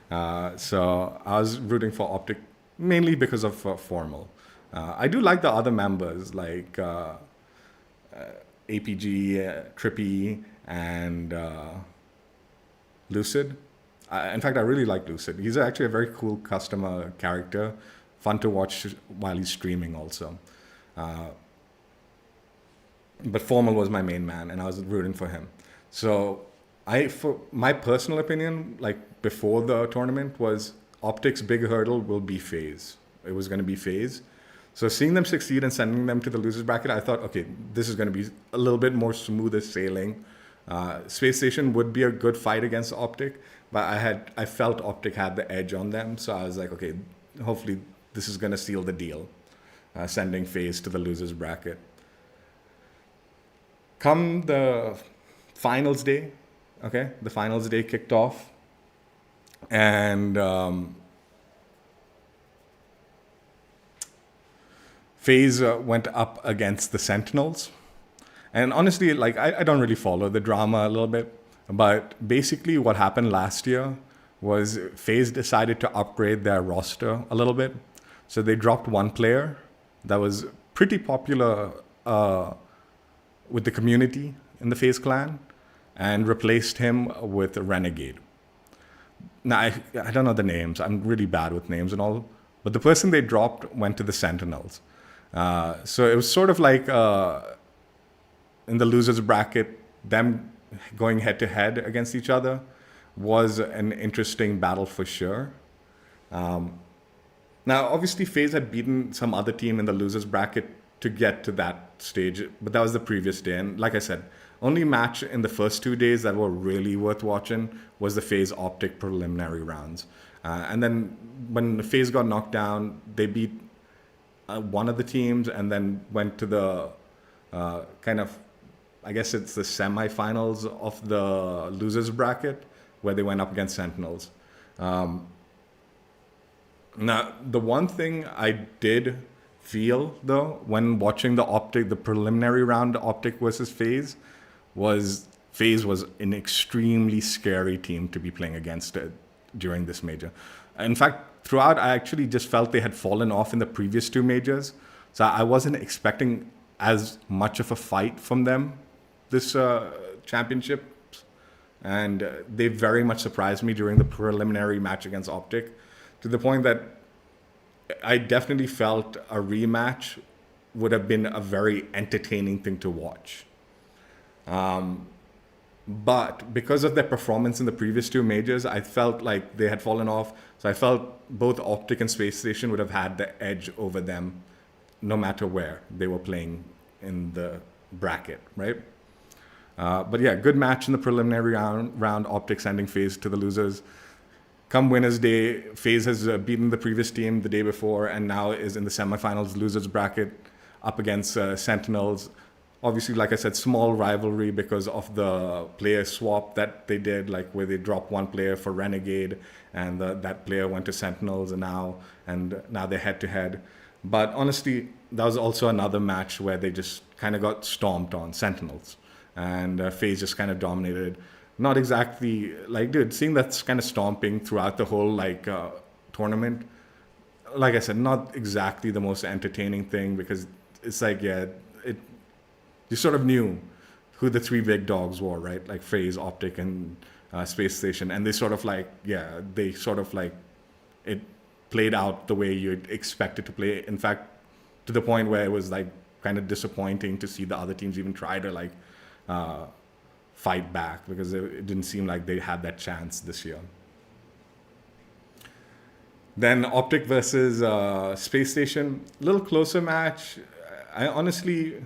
So I was rooting for Optic mainly because of Formal. I do like the other members like APG, Trippy, and Lucid. In fact, I really like Lucid. He's actually a very cool customer character, fun to watch while he's streaming also. But Formal was my main man, and I was rooting for him. So for my personal opinion, like before the tournament, was Optic's big hurdle will be Faze. It was going to be Faze. So seeing them succeed and sending them to the losers bracket, I thought, okay, this is going to be a little bit more smoother sailing. Space Station would be a good fight against Optic, but I felt Optic had the edge on them, so I was like, okay, hopefully this is going to seal the deal, sending Faze to the losers bracket. Come the finals day, okay, the finals day kicked off, and Faze went up against the Sentinels. And honestly, like I don't really follow the drama a little bit, but basically what happened last year was Faze decided to upgrade their roster a little bit. So they dropped one player that was pretty popular with the community in the Faze clan and replaced him with Renegade. Now, I don't know the names. I'm really bad with names and all, but the person they dropped went to the Sentinels. So it was sort of like in the losers bracket, them going head to head against each other was an interesting battle for sure. Now, obviously, Faze had beaten some other team in the losers bracket to get to that stage, but that was the previous day. And like I said, Only match in the first 2 days that were really worth watching was the Faze Optic preliminary rounds. And then when Faze got knocked down, they beat one of the teams and then went to the kind of, I guess it's the semifinals of the losers bracket where they went up against Sentinels. Now, the one thing I did feel though when watching the preliminary round Optic versus Faze was an extremely scary team to be playing against during this major. In fact, throughout, I actually just felt they had fallen off in the previous 2 majors. So I wasn't expecting as much of a fight from them this championship. And they very much surprised me during the preliminary match against Optic, to the point that I definitely felt a rematch would have been a very entertaining thing to watch. But because of their performance in the previous 2 majors, I felt like they had fallen off. So I felt both Optic and Space Station would have had the edge over them no matter where they were playing in the bracket, right? But yeah, good match in the preliminary round, Optic sending Faze to the losers. Come winners day, Faze has beaten the previous team the day before and now is in the semifinals losers bracket up against Sentinels. Obviously, like I said, small rivalry because of the player swap that they did, like where they dropped one player for Renegade and that player went to Sentinels and now they're head to head. But honestly, that was also another match where they just kind of got stomped on Sentinels. And Faze just kind of dominated. Not exactly, like, dude, seeing that kind of stomping throughout the whole, like, tournament, like I said, not exactly the most entertaining thing because it's like, yeah, you sort of knew who the 3 big dogs were, right? Like Faze, Optic, and Space Station. And they sort of like, it played out the way you'd expect it to play. In fact, to the point where it was, like, kind of disappointing to see the other teams even try to, like, fight back because it didn't seem like they had that chance this year. Then Optic versus Space Station, a little closer match. I honestly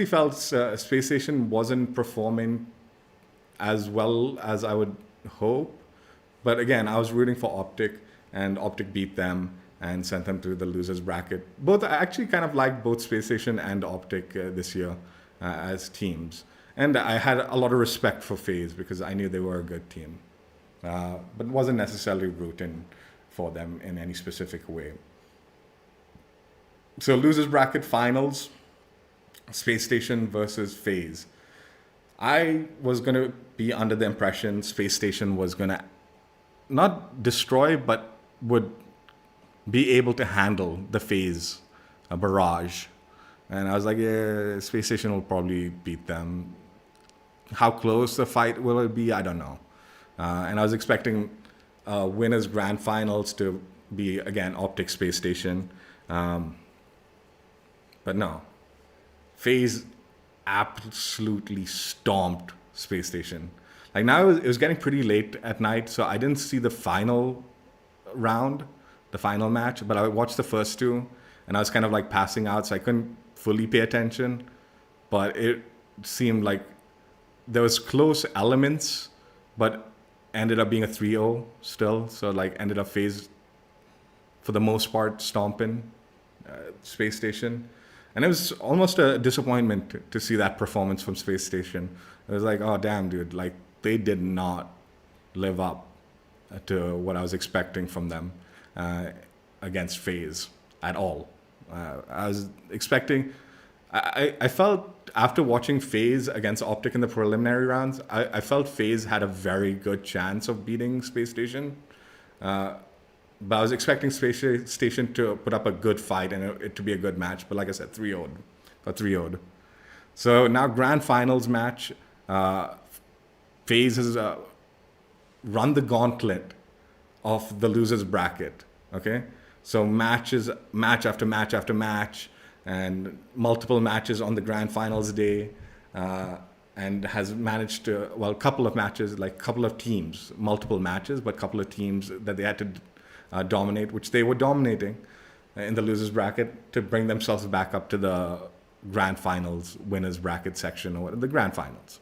felt Space Station wasn't performing as well as I would hope. But again, I was rooting for Optic, and Optic beat them and sent them to the losers bracket. I actually kind of liked both Space Station and Optic this year as teams. And I had a lot of respect for Faze because I knew they were a good team. But wasn't necessarily rooting for them in any specific way. So losers bracket finals, Space Station versus Faze. I was going to be under the impression Space Station was going to not destroy, but would be able to handle the Faze barrage. And I was like, yeah, Space Station will probably beat them. How close the fight will it be? I don't know. And I was expecting winners grand finals to be, again, Optic Space Station. But no. Faze absolutely stomped Space Station. Like now it was getting pretty late at night, so I didn't see the final round, the final match, but I watched the first 2 and I was kind of like passing out, so I couldn't fully pay attention. But it seemed like there was close elements, but ended up being a 3-0 still. So like ended up Faze, for the most part, stomping Space Station. And it was almost a disappointment to see that performance from Space Station. It was like, oh, damn, dude. Like, they did not live up to what I was expecting from them against Faze at all. I was expecting... I felt, after watching Faze against Optic in the preliminary rounds, I felt Faze had a very good chance of beating Space Station. But I was expecting Space Station to put up a good fight and it to be a good match. But like I said, 3-0'd. So now grand finals match. Faze has run the gauntlet of the losers bracket. Okay, so match after match after match, and multiple matches on the grand finals day, and has managed to, well, couple of matches, like couple of teams, multiple matches, but couple of teams that they had to dominate, which they were dominating in the losers bracket to bring themselves back up to the grand finals winners bracket section, or the grand finals.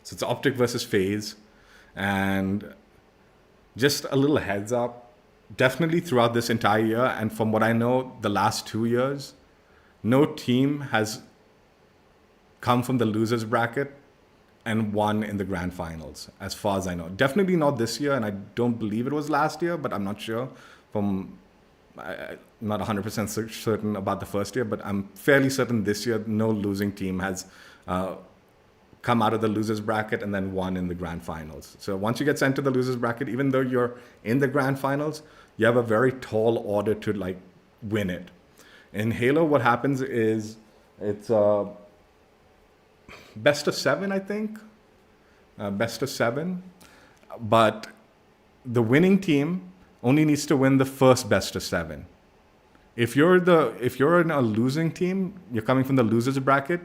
So it's Optic versus Faze. And just a little heads up, definitely throughout this entire year, and from what I know, the last 2 years, no team has come from the losers bracket and won in the grand finals, as far as I know. Definitely not this year, and I don't believe it was last year, but I'm not sure. I'm not 100% certain about the first year, but I'm fairly certain this year no losing team has come out of the losers bracket and then won in the grand finals. So once you get sent to the losers bracket, even though you're in the grand finals, you have a very tall order to like win it. In Halo, what happens is it's best of 7, I think. Best of 7. But the winning team only needs to win the first best of 7. If you're in a losing team, you're coming from the losers bracket,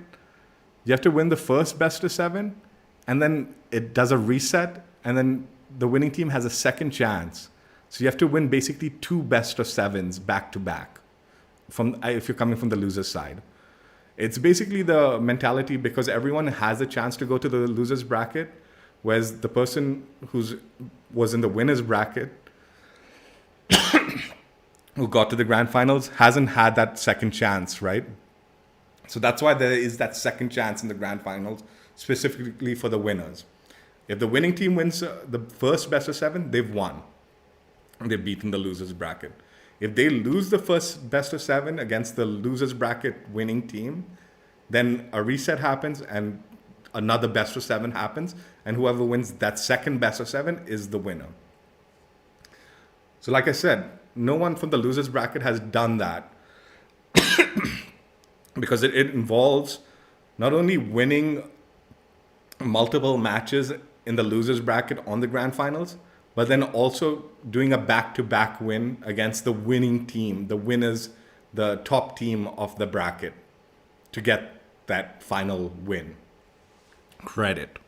you have to win the first best of 7, and then it does a reset, and then the winning team has a second chance. So you have to win basically 2 best of 7s back to back if you're coming from the loser side. It's basically the mentality because everyone has a chance to go to the losers bracket, whereas the person was in the winners bracket who got to the grand finals hasn't had that second chance, right? So that's why there is that second chance in the grand finals, specifically for the winners. If the winning team wins the first best of 7, they've won. They've beaten the losers bracket. If they lose the first best of 7 against the losers bracket winning team, then a reset happens and another best of 7 happens, and whoever wins that second best of 7 is the winner. So like I said, no one from the losers bracket has done that because it involves not only winning multiple matches in the losers bracket on the grand finals, but then also doing a back-to-back win against the winning team, the winners, the top team of the bracket, to get that final win. Credit.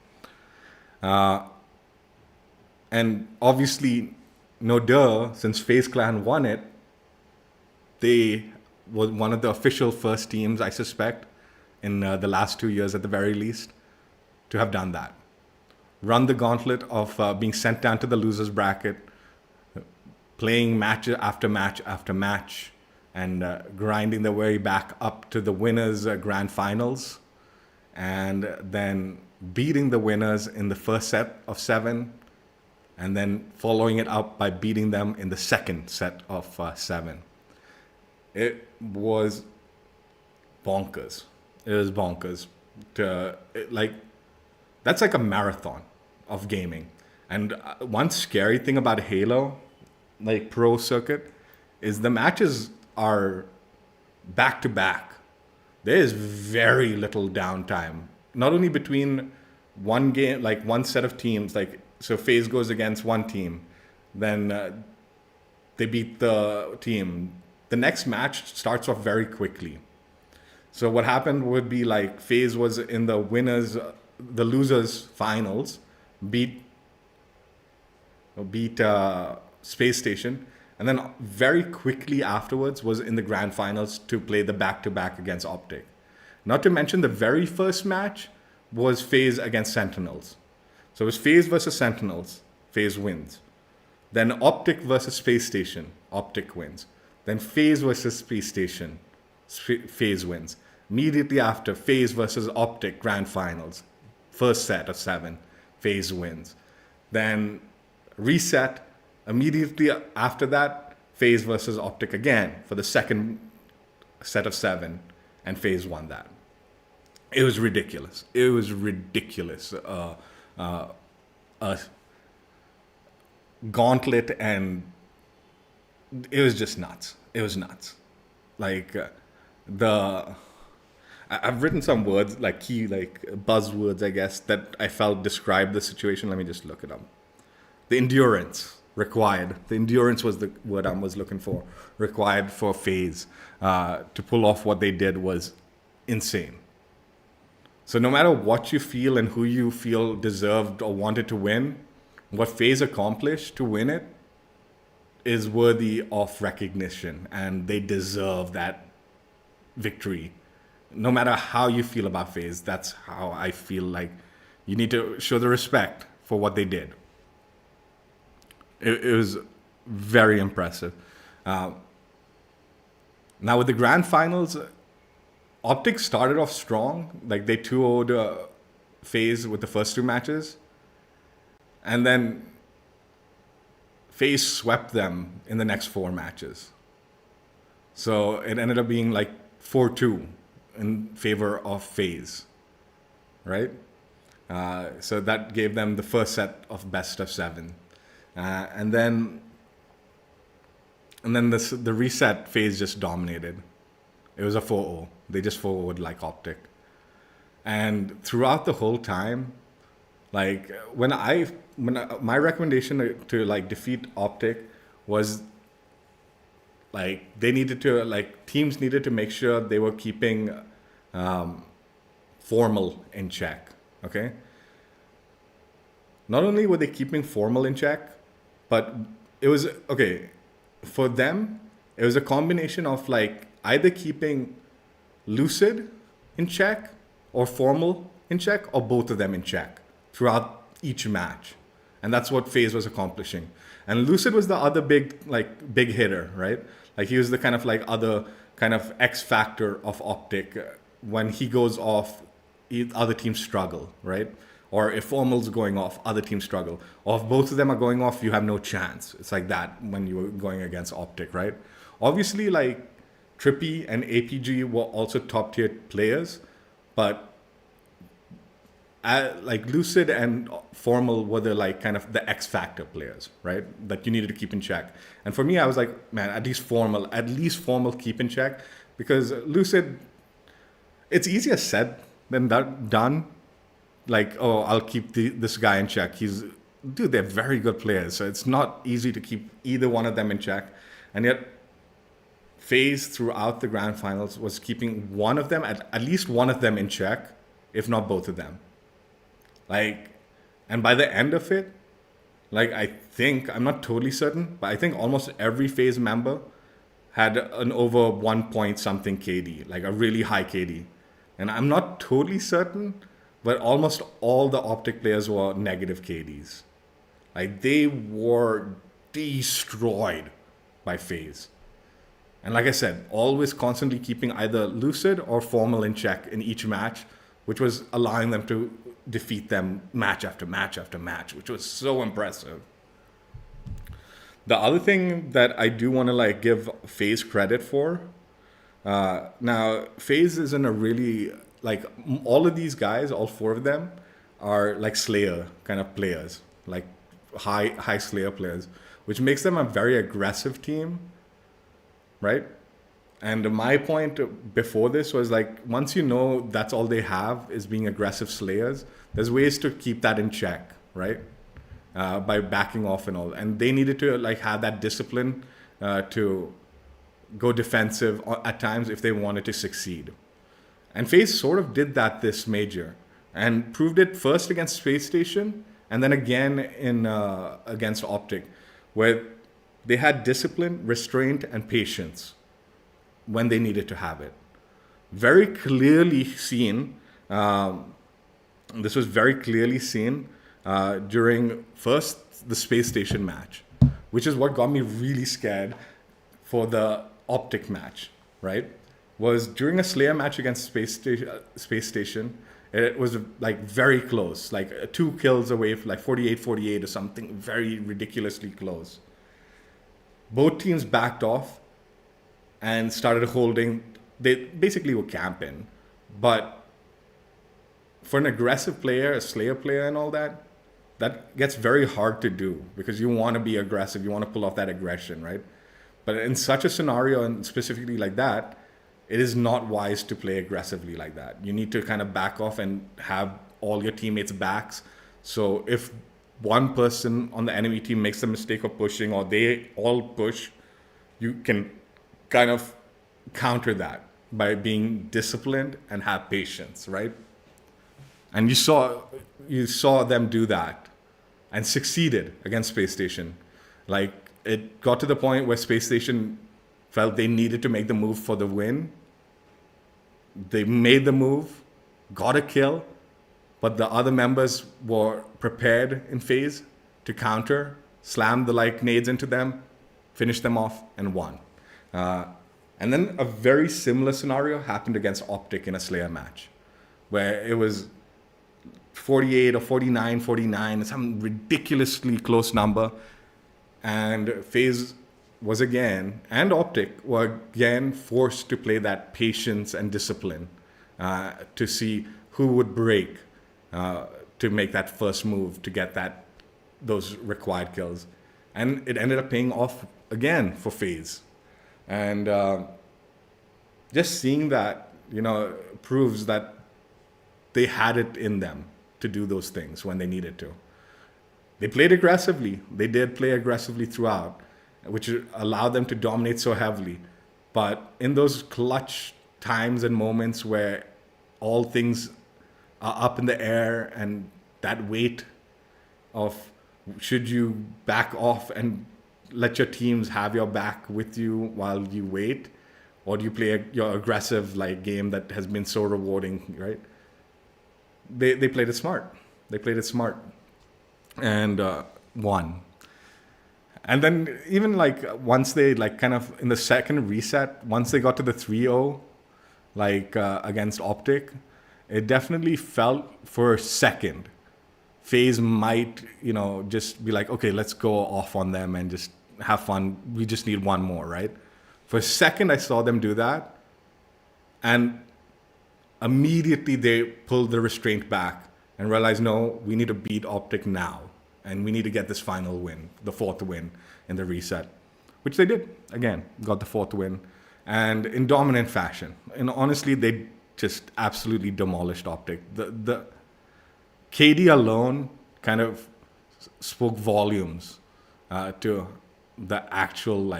And obviously, no duh, since FaZe Clan won it, they were one of the official first teams, I suspect, in the last 2 years at the very least, to have done that. Run the gauntlet of being sent down to the losers bracket, playing match after match after match, and grinding their way back up to the winners' grand finals, and then beating the winners in the first set of 7, and then following it up by beating them in the second set of 7. It was bonkers. It was bonkers. That's like a marathon of gaming. And one scary thing about Halo, like pro circuit, is the matches are back to back. There is very little downtime. Not only between one game, like one set of teams, like so FaZe goes against one team, then they beat the team. The next match starts off very quickly. So what happened would be like FaZe was in the losers finals, beat Space Station, and then very quickly afterwards was in the grand finals to play the back-to-back against Optic. Not to mention the very first match was FaZe against Sentinels. So it was FaZe versus Sentinels, FaZe wins. Then Optic versus Space Station, Optic wins. Then FaZe versus Space Station, FaZe wins. Immediately after, FaZe versus Optic grand finals, first set of 7, FaZe wins. Then reset. Immediately after that, FaZe versus Optic again for the second set of 7, and FaZe won that. It was ridiculous. It was ridiculous. Gauntlet, and it was just nuts. It was nuts. Like I've written some words, like key, like buzzwords, I guess, that I felt describe the situation. Let me just look it up. The endurance required. The endurance was the word I was looking for. Required for FaZe to pull off what they did was insane. So no matter what you feel and who you feel deserved or wanted to win, what FaZe accomplished to win it is worthy of recognition, and they deserve that victory. No matter how you feel about FaZe, that's how I feel like you need to show the respect for what they did. It was very impressive. Now with the grand finals, Optic started off strong. Like they 2-0'd FaZe with the first 2 matches. And then FaZe swept them in the next 4 matches. So it ended up being like 4-2 in favor of FaZe, right? So that gave them the first set of best of 7. And then the reset, FaZe just dominated. It was a 4-0. They just 4-0'd like Optic. And throughout the whole time, like my recommendation to like defeat Optic was like they needed to like teams needed to make sure they were keeping formal in check. Okay. Not only were they keeping formal in check, but it was okay for them. It was a combination of like either keeping lucid in check or formal in check, or both of them in check throughout each match. And that's what FaZe was accomplishing. And lucid was the other big hitter, right? Like he was the kind of like other kind of X factor of Optic. When he goes off, other teams struggle, right? Or if formal's going off, other teams struggle. Or if both of them are going off, you have no chance. It's like that when you were going against Optic, right? Obviously, like Trippy and APG were also top tier players, but like Lucid and Formal were the like kind of the X factor players, right? That you needed to keep in check. And for me, I was like, man, at least Formal keep in check, because Lucid, it's easier said than done. Like, oh, I'll keep this guy in check. They're very good players, so it's not easy to keep either one of them in check. And yet, FaZe throughout the grand finals was keeping one of them, at least one of them in check, if not both of them. Like, and by the end of it, like I'm not totally certain, but I think almost every FaZe member had an over 1 point something KD, like a really high KD. And I'm not totally certain, but almost all the Optic players were negative KDs. Like they were destroyed by FaZe. And like I said, always constantly keeping either Lucid or Formal in check in each match, which was allowing them to defeat them match after match after match, which was so impressive. The other thing that I do want to like give FaZe credit for, now FaZe is in a really, like all of these guys, all 4 of them are like Slayer kind of players, like high Slayer players, which makes them a very aggressive team, right? And my point before this was like, once you know that's all they have is being aggressive Slayers, there's ways to keep that in check, right? By backing off and all. And they needed to like have that discipline to go defensive at times if they wanted to succeed. And FaZe sort of did that this major and proved it first against Space Station and then again against Optic, where they had discipline, restraint, and patience when they needed to have it. Very clearly seen, this was very clearly seen during first the Space Station match, which is what got me really scared for the Optic match, right? Was during a Slayer match against Space Station, it was like very close, like 2 kills away, like 48-48 or something, very ridiculously close. Both teams backed off and started holding. They basically were camping. But for an aggressive player, a Slayer player and all that, that gets very hard to do because you want to be aggressive. You want to pull off that aggression, right? But in such a scenario, and specifically like that, it is not wise to play aggressively like that. You need to kind of back off and have all your teammates' backs. So if one person on the enemy team makes the mistake of pushing, or they all push, you can kind of counter that by being disciplined and have patience, right? And you saw them do that and succeeded against Space Station. Like it got to the point where Space Station felt they needed to make the move for the win, they made the move, got a kill, but the other members were prepared in Faze to counter, slam the like nades into them, finish them off, and won. And then a very similar scenario happened against Optic in a Slayer match, where it was 48 or 49, some ridiculously close number. And Faze was again, and Optic were again forced to play that patience and discipline to see who would break to make that first move to get those required kills. And it ended up paying off again for Faze. And just seeing that, proves that they had it in them to do those things when they needed to. They played aggressively. They did play aggressively throughout, which allowed them to dominate so heavily. But in those clutch times and moments where all things are up in the air and that weight of should you back off and let your teams have your back with you while you wait, or do you play your aggressive game that has been so rewarding, right? They played it smart. They played it smart and won. And then even once they kind of in the second reset, once they got to the 3-0 against Optic, it definitely felt for a second Faze might just be like, okay, let's go off on them and just have fun. We just need one more, right? For a second I saw them do that, and immediately they pulled the restraint back and realized, no, we need to beat Optic now. And we need to get this final win, the fourth win in the reset, which they did. Again, got the fourth win, and in dominant fashion. And honestly, they just absolutely demolished Optic. The KD alone kind of spoke volumes to the actual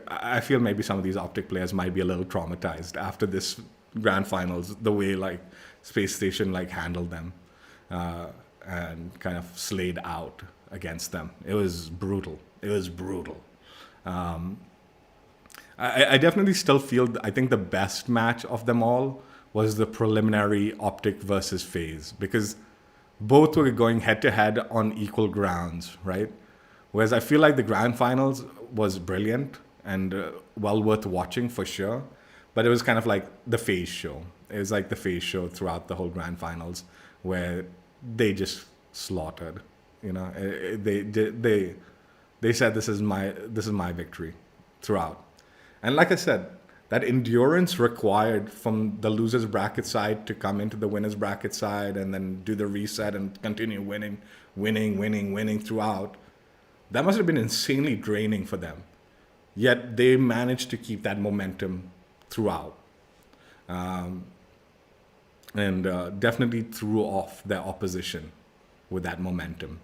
I feel maybe some of these Optic players might be a little traumatized after this grand finals, the way Space Station handled them. And kind of slayed out against them. It was brutal. It was brutal. I definitely still feel, I think the best match of them all was the preliminary Optic versus Faze, because both were going head to head on equal grounds, right? Whereas I feel like the grand finals was brilliant and well worth watching for sure, but it was kind of like the Faze show. It was like the Faze show throughout the whole grand finals, where they just slaughtered. They said this is my victory throughout. And like I said, that endurance required from the losers bracket side to come into the winners bracket side and then do the reset and continue winning throughout, that must have been insanely draining for them. Yet they managed to keep that momentum throughout. And definitely threw off their opposition with that momentum.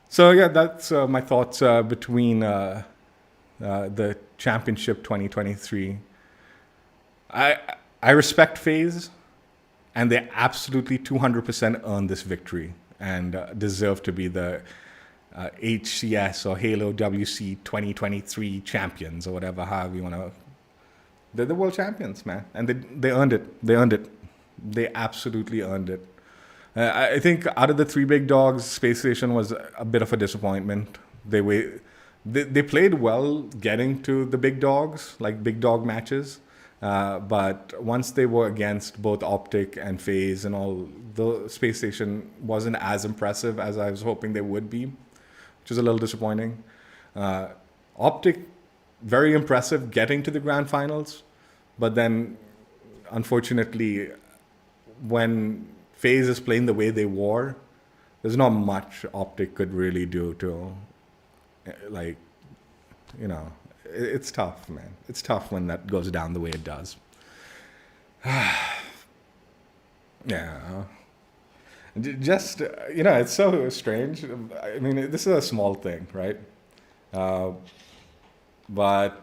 So yeah, that's my thoughts between the Championship 2023. I respect FaZe, and they absolutely 200% earned this victory and deserve to be the HCS or Halo WC 2023 champions, or whatever, however you want to. They're the world champions, man. And they earned it. They earned it. They absolutely earned it. I think out of the three big dogs, Space Station was a bit of a disappointment. They played well getting to the big dogs, big dog matches. But once they were against both Optic and Faze and all, the Space Station wasn't as impressive as I was hoping they would be, which is a little disappointing. Optic, very impressive getting to the grand finals, but then unfortunately when Faze is playing the way they were, there's not much Optic could really do to it's tough, man. It's tough when that goes down the way it does. Yeah. Just, it's so strange. I mean, this is a small thing, right? But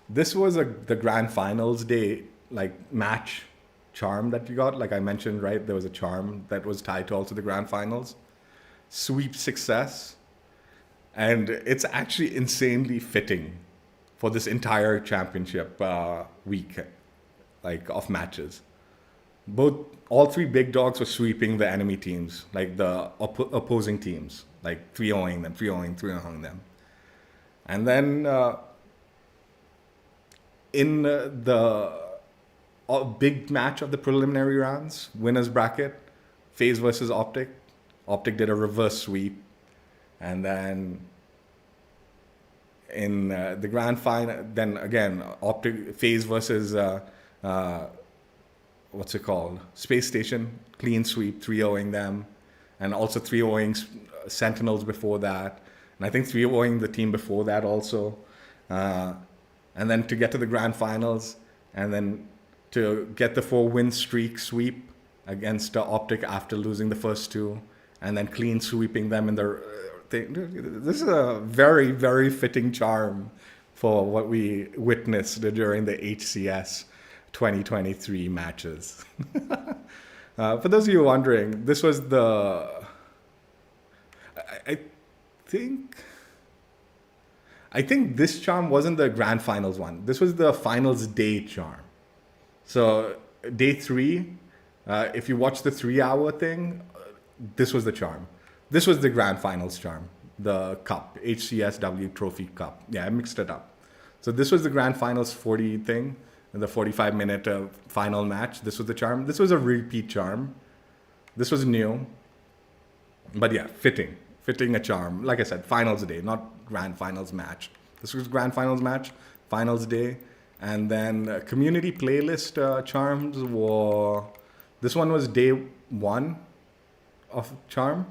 this was the grand finals day match charm that you got. Like I mentioned, right, there was a charm that was tied to also the grand finals. Sweep success. And it's actually insanely fitting for this entire championship week, like, of matches. All three big dogs were sweeping the enemy teams, like the opposing teams, like 3-0ing them, 3-0ing them. And then in the big match of the preliminary rounds, winners bracket, Faze versus Optic. Optic did a reverse sweep. And then in the grand final, then again, Optic Faze versus what's it called? Space Station, clean sweep, 3-0ing them, and also 3-0ing Sentinels before that, and I think 3-0ing the team before that also, and then to get to the grand finals, and then to get the 4-win streak sweep against Optic after losing the first two, and then clean sweeping them in the thing. This is a very, very fitting charm for what we witnessed during the HCS 2023 matches. For those of you wondering, this was I think this charm wasn't the grand finals one. This was the finals day charm. So day 3, if you watch the 3-hour thing, this was the charm. This was the grand finals charm, the cup, HCSW Trophy Cup. Yeah, I mixed it up. So this was the grand finals 40 thing, the 45-minute final match. This was the charm. This was a repeat charm. This was new. But yeah, fitting a charm. Like I said, finals day, not grand finals match. This was grand finals match, finals day. And then community playlist charms were, this one was day 1 of charm,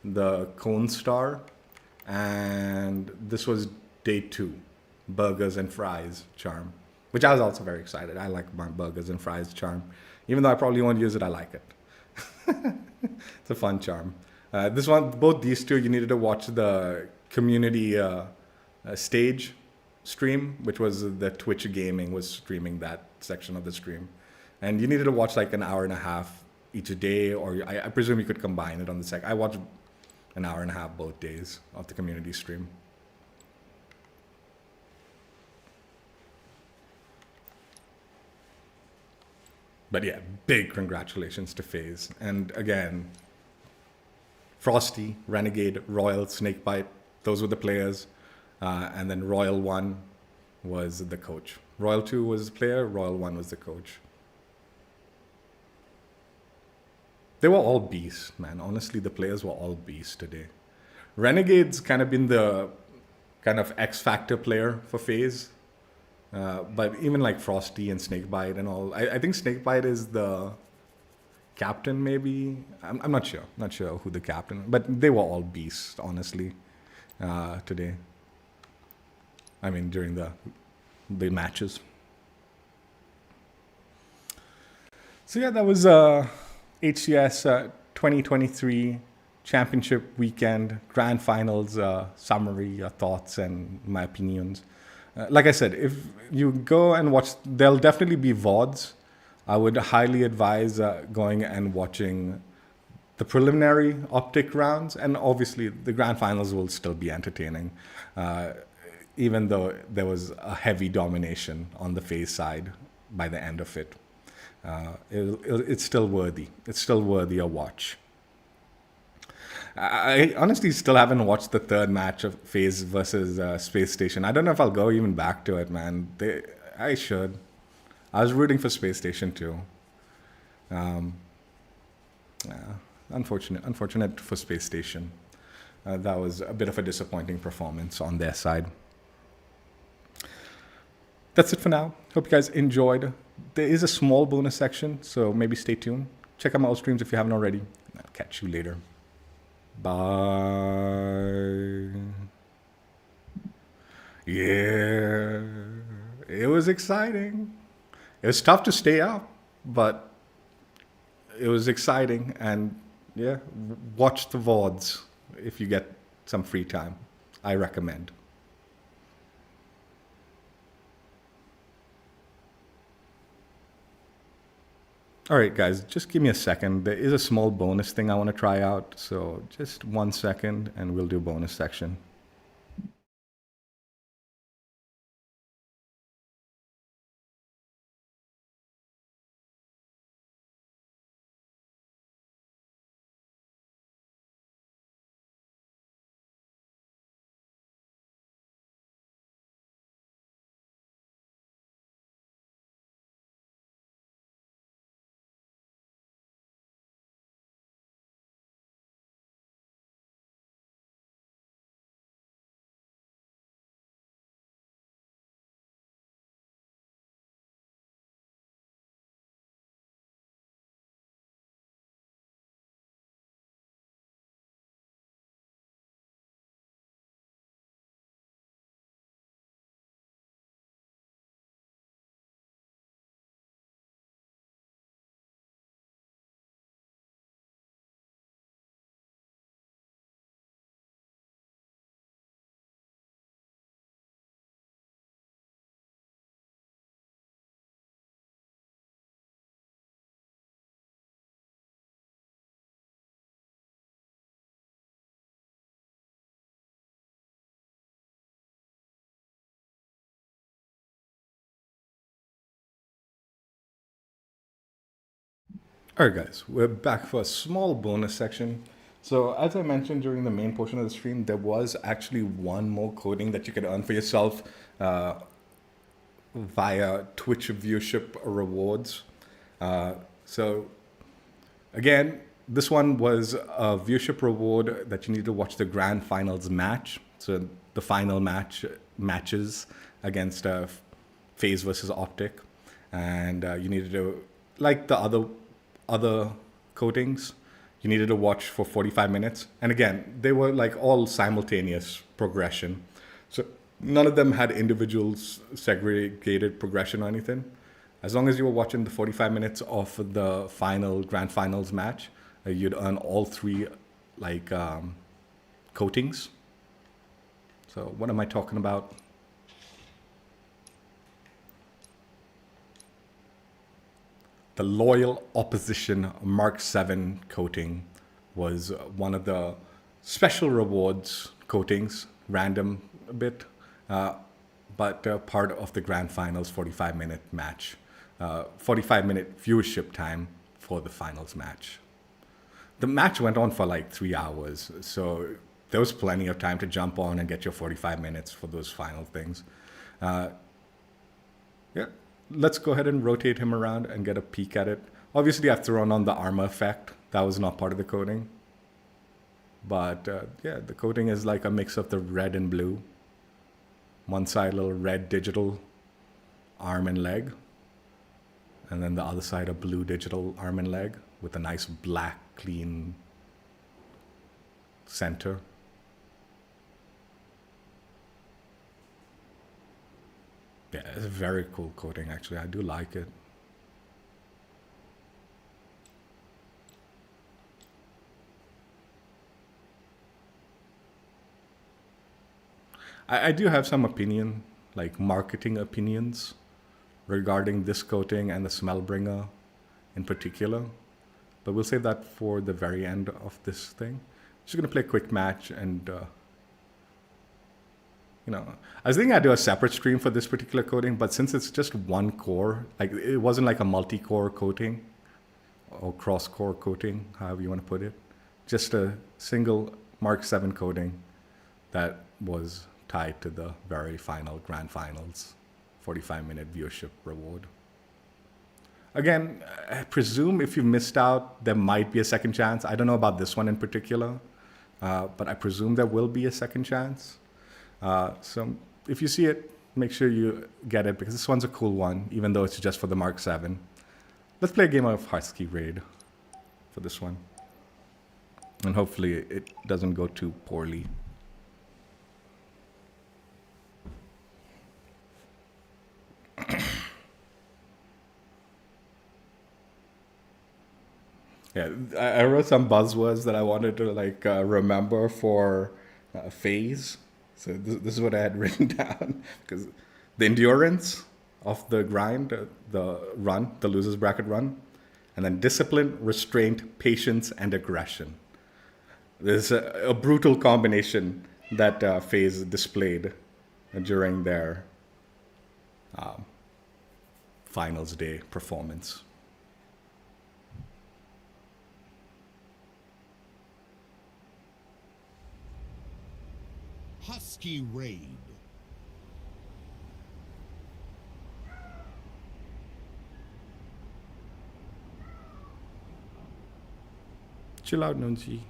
the Cone Star. And this was day 2, burgers and fries charm, which I was also very excited. I like my burgers and fries charm. Even though I probably won't use it, I like it. It's a fun charm. This one, both these two, you needed to watch the community stage stream, which was the Twitch Gaming was streaming that section of the stream. And you needed to watch like an hour and a half each day, or I presume you could combine it on the second. I watched an hour and a half both days of the community stream. But yeah, big congratulations to Faze. And again, Frosty, Renegade, Royal, Snakebite, those were the players. And then Royal 1 was the coach. Royal 2 was the player, Royal 1 was the coach. They were all beasts, man. Honestly, the players were all beasts today. Renegade's kind of been the kind of X-Factor player for Faze. But even like Frosty and Snakebite and all, I think Snakebite is the captain, maybe. I'm not sure. Not sure who the captain, but they were all beasts, honestly, today. I mean, during the matches. So yeah, that was HCS 2023 championship weekend, grand finals summary, thoughts and my opinions. Like I said, if you go and watch, there'll definitely be VODs. I would highly advise going and watching the preliminary Optic rounds, and obviously the grand finals will still be entertaining, even though there was a heavy domination on the Faze side by the end of it. It's still worthy. It's still worthy a watch. I honestly still haven't watched the third match of Faze versus Space Station. I don't know if I'll go even back to it, man. I should. I was rooting for Space Station too. Unfortunate for Space Station. That was a bit of a disappointing performance on their side. That's it for now. Hope you guys enjoyed. There is a small bonus section, so maybe stay tuned. Check out my old streams if you haven't already. I'll catch you later. Bye. Yeah, it was exciting. It was tough to stay up, but it was exciting. And yeah, watch the VODs if you get some free time. I recommend. All right, guys, just give me a second. There is a small bonus thing I want to try out. So just 1 second and we'll do bonus section. All right, guys, we're back for a small bonus section. So as I mentioned during the main portion of the stream, there was actually one more coding that you could earn for yourself via Twitch viewership rewards. So again, this one was a viewership reward that you need to watch the grand finals match. So the final matches against Faze versus Optic. And you needed to, like the other coatings, you needed to watch for 45 minutes. And again, they were like all simultaneous progression. So none of them had individual segregated progression or anything. As long as you were watching the 45 minutes of the final grand finals match, you'd earn all three coatings. So what am I talking about? The Loyal Opposition Mark VII coating was one of the special rewards coatings, random a bit, but part of the grand finals 45-minute match, 45-minute viewership time for the finals match. The match went on for like 3 hours, so there was plenty of time to jump on and get your 45 minutes for those final things. Yeah. Let's go ahead and rotate him around and get a peek at it. Obviously, I've thrown on the armor effect. That was not part of the coating. But yeah, the coating is like a mix of the red and blue. One side, little red digital arm and leg. And then the other side, a blue digital arm and leg with a nice black, clean center. Yeah, it's a very cool coating, actually. I do like it. I do have some opinion, like marketing opinions, regarding this coating and the Smellbringer in particular. But we'll save that for the very end of this thing. Just going to play a quick match and... I was thinking I'd do a separate stream for this particular coating, but since it's just one core, like it wasn't like a multi-core coating or cross-core coating, however you want to put it, just a single Mark VII coating that was tied to the very final grand finals 45-minute viewership reward. Again, I presume if you missed out, there might be a second chance. I don't know about this one in particular, but I presume there will be a second chance. So if you see it, make sure you get it because this one's a cool one, even though it's just for the Mark VII. Let's play a game of Husky Raid for this one. And hopefully it doesn't go too poorly. Yeah, I wrote some buzzwords that I wanted to remember for Faze. So this is what I had written down because the endurance of the grind, the run, the loser's bracket run, And then discipline, restraint, patience, and aggression. There's a brutal combination that Faze displayed during their finals day performance. Husky raid. Chill out, Nunzi.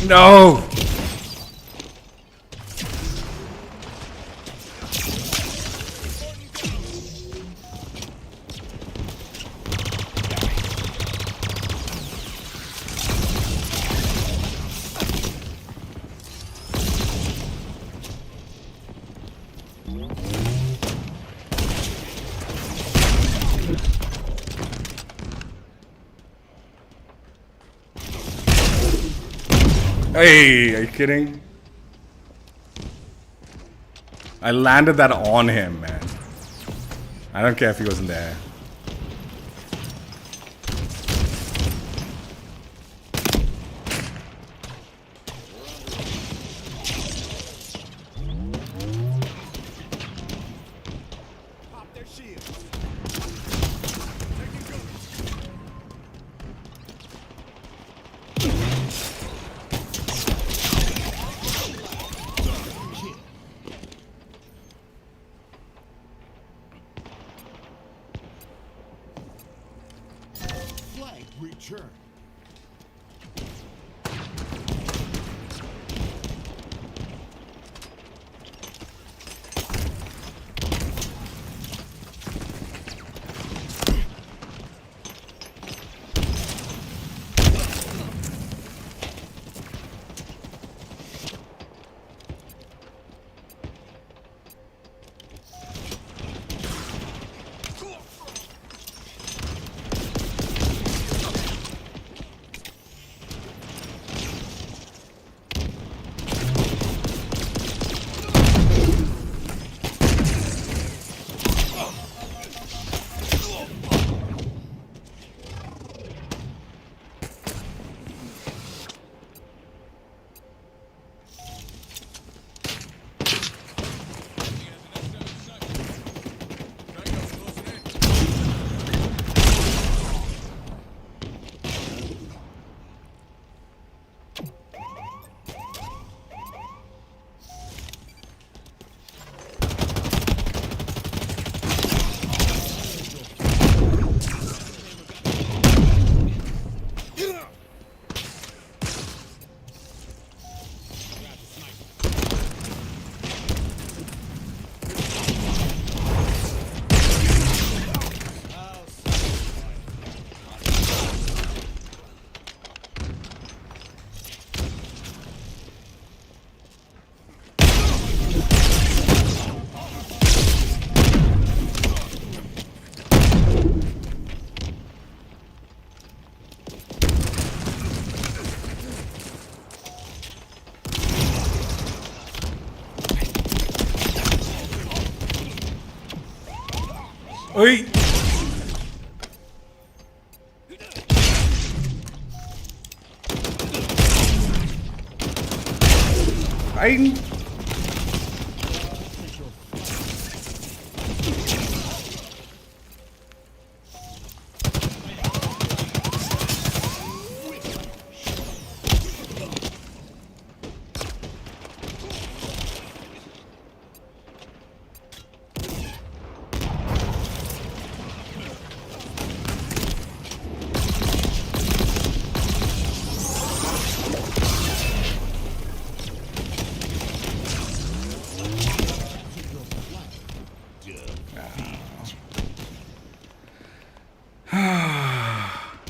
No! Hey, are you kidding? I landed that on him, man. I don't care if he wasn't there. Oi! I...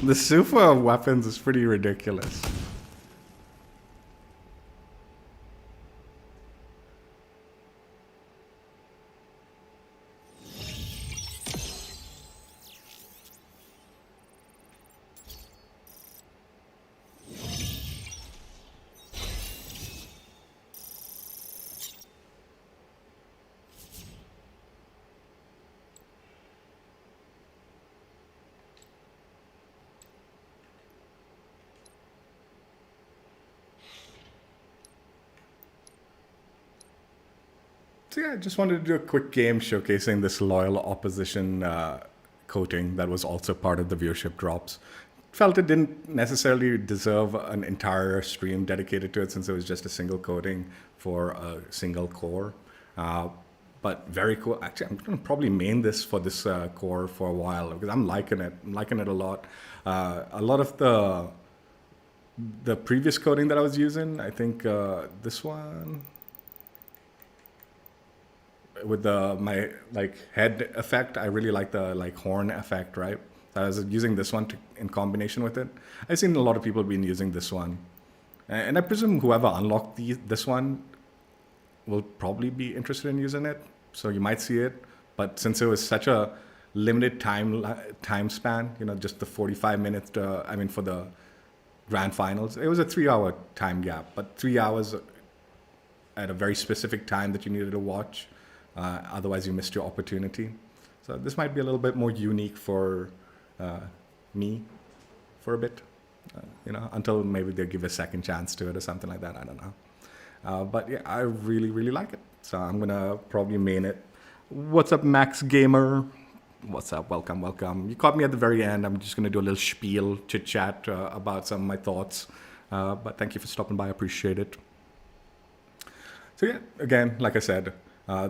The super of weapons is pretty ridiculous. So yeah, I just wanted to do a quick game showcasing this loyal opposition coating that was also part of the viewership drops. Felt it didn't necessarily deserve an entire stream dedicated to it since it was just a single coating for a single core. But very cool. Actually, I'm going to probably main this for this core for a while because I'm liking it. I'm liking it a lot. A lot of the previous coating that I was using, I think this one with my head effect, I really like the horn effect, right? I was using this one in combination with it. I've seen a lot of people been using this one, and I presume whoever unlocked this one will probably be interested in using it. So you might see it, but since it was such a limited time span, just the 45 minutes. For the grand finals, it was a 3-hour time gap, but 3 hours at a very specific time that you needed to watch. Otherwise, you missed your opportunity. So this might be a little bit more unique for me for a bit, until maybe they'll give a second chance to it or something like that. I don't know. But yeah, I really, really like it. So I'm going to probably main it. What's up, Max Gamer? What's up? Welcome, welcome. You caught me at the very end. I'm just going to do a little spiel, chit-chat about some of my thoughts. But thank you for stopping by. I appreciate it. So yeah, again, like I said,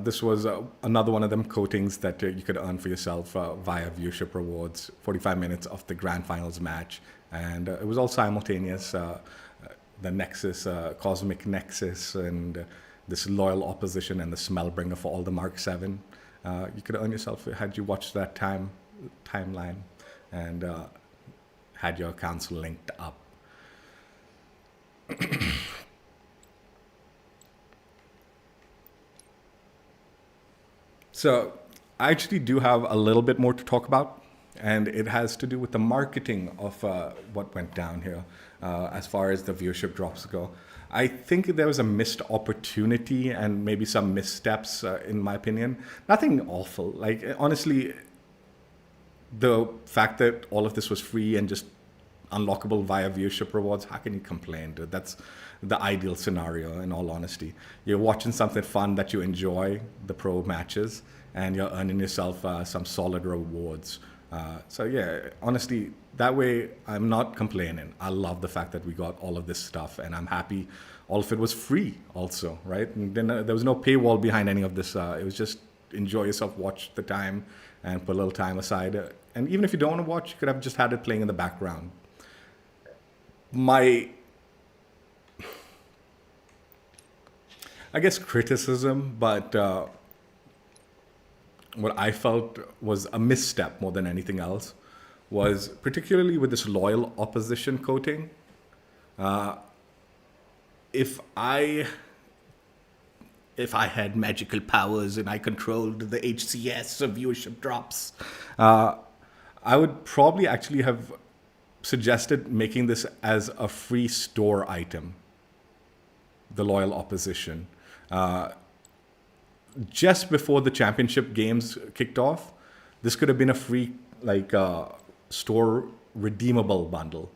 this was another one of them coatings that you could earn for yourself via viewership rewards, 45 minutes of the grand finals match. And it was all simultaneous, the Nexus, Cosmic Nexus, and this loyal opposition and the Smellbringer for all the Mark VII. You could earn yourself had you watched that timeline and had your accounts linked up. So I actually do have a little bit more to talk about, and it has to do with the marketing of what went down here as far as the viewership drops go. I think there was a missed opportunity and maybe some missteps, in my opinion. Nothing awful. Honestly, the fact that all of this was free and just unlockable via viewership rewards, how can you complain, dude? That's the ideal scenario, in all honesty. You're watching something fun that you enjoy, the pro matches, and you're earning yourself some solid rewards. So yeah, honestly, that way I'm not complaining. I love the fact that we got all of this stuff, and I'm happy all of it was free also, right? And then there was no paywall behind any of this. It was just enjoy yourself, watch the time, and put a little time aside. And even if you don't want to watch, you could have just had it playing in the background. My, I guess, criticism, but what I felt was a misstep more than anything else was particularly with this loyal opposition coating. If I had magical powers and I controlled the HCS of viewership drops, I would probably actually have suggested making this as a free store item, the loyal opposition. Just before the championship games kicked off, this could have been a free store redeemable bundle,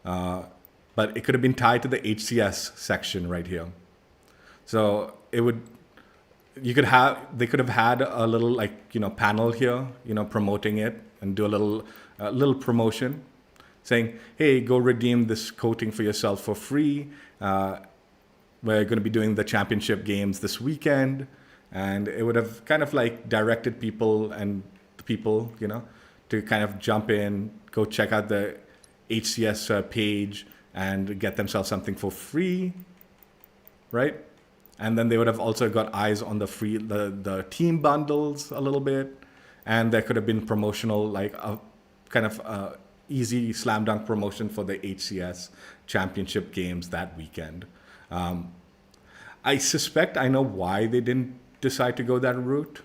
but it could have been tied to the HCS section right here. So they could have had a little panel here, promoting it and do a little promotion, saying, hey, go redeem this coating for yourself for free. We're going to be doing the championship games this weekend. And it would have kind of directed people to kind of jump in, go check out the HCS page and get themselves something for free, right? And then they would have also got eyes on the team bundles a little bit. And there could have been promotional, easy slam dunk promotion for the HCS championship games that weekend. I suspect I know why they didn't decide to go that route.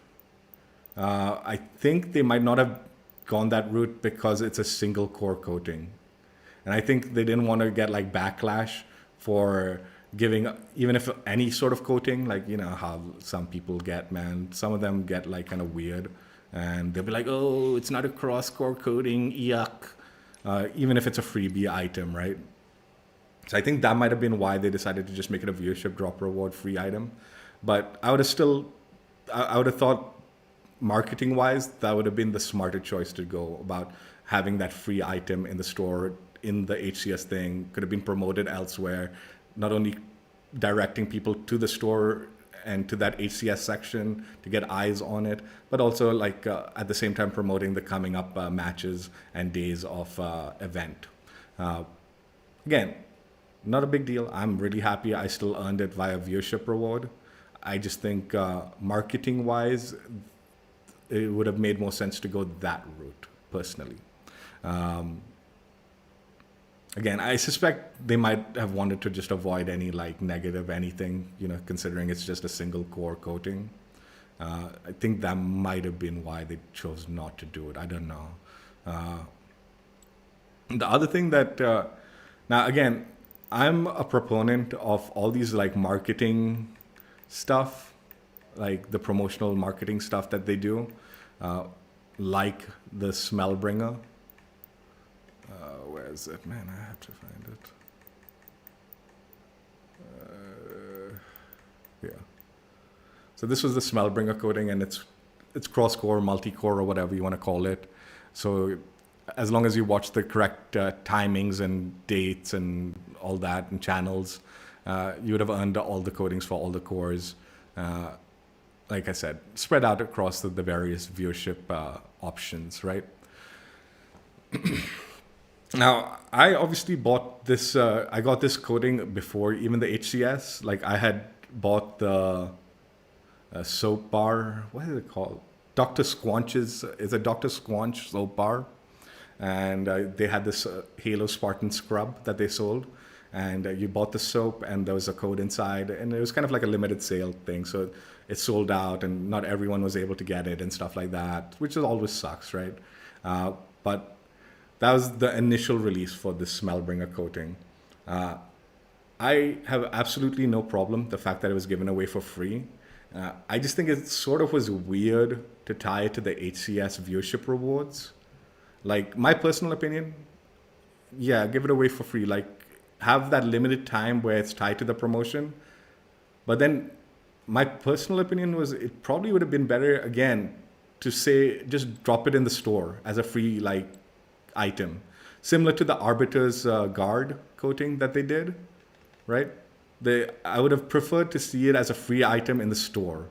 I think they might not have gone that route because it's a single core coating. And I think they didn't want to get backlash for giving, even if any sort of coating, how some people get, man. Some of them get kind of weird. And they'll be like, oh, it's not a cross-core coating, yuck. Even if it's a freebie item, right? So I think that might have been why they decided to just make it a viewership drop reward free item. But I would have thought marketing-wise, that would have been the smarter choice to go about having that free item in the store, in the HCS thing. Could have been promoted elsewhere, not only directing people to the store and to that HCS section to get eyes on it, but also at the same time promoting the coming up matches and days of event. Again, not a big deal. I'm really happy I still earned it via viewership reward. I just think marketing-wise, it would have made more sense to go that route, personally. Again, I suspect they might have wanted to just avoid any negative anything, considering it's just a single core coating. I think that might have been why they chose not to do it. I don't know. The other thing that, now again, I'm a proponent of all these like stuff, like the promotional marketing stuff that they do, like the smell bringer. Where is it? Man, I have to find it. Yeah. So this was the smell bringer coating, and it's cross-core, multi-core, or whatever you want to call it. So as long as you watch the correct timings and dates and all that and channels, you would have earned all the coatings for all the cores. Like I said, spread out across the various viewership options, right? Now, I obviously bought this, I got this coating before even the HCS. Like I had bought the soap bar, what is it called? Dr. Squanch's, it's a Dr. Squanch soap bar. And they had this Halo Spartan scrub that they sold. And you bought the soap and there was a code inside. And it was kind of like a limited sale thing. So it sold out and not everyone was able to get it and stuff like that, which always sucks, right? But that was the initial release for this Smellbringer coating. I have absolutely no problem the fact that it was given away for free. I just think it sort of was weird to tie it to the HCS viewership rewards. Like, my personal opinion, yeah, give it away for free. Like, have that limited time where it's tied to the promotion. But then my personal opinion was it probably would have been better, again, to say just drop it in the store as a free, like, item. Similar to the Arbiter's guard coating that they did, right? I would have preferred to see it as a free item in the store.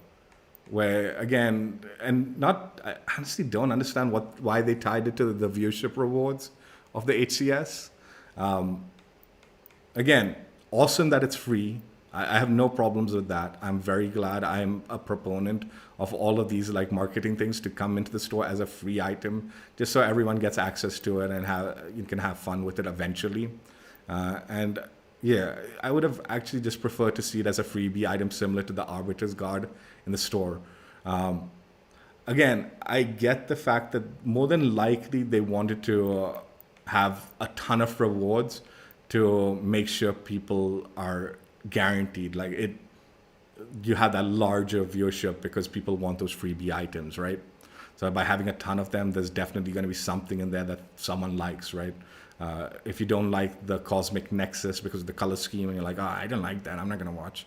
Where, again, and I honestly don't understand why they tied it to the viewership rewards of the HCS. Again, awesome that it's free. I have no problems with that. I'm very glad I'm a proponent of all of these like marketing things to come into the store as a free item, just so everyone gets access to it and you can have fun with it eventually. And yeah, I would have actually just preferred to see it as a freebie item similar to the Arbiter's Guard in the store. Again, I get the fact that more than likely they wanted to have a ton of rewards to make sure people are guaranteed. Like you have that larger viewership because people want those freebie items, right? So by having a ton of them, there's definitely going to be something in there that someone likes, right? If you don't like the Cosmic Nexus because of the color scheme and you're like, I don't like that, I'm not going to watch.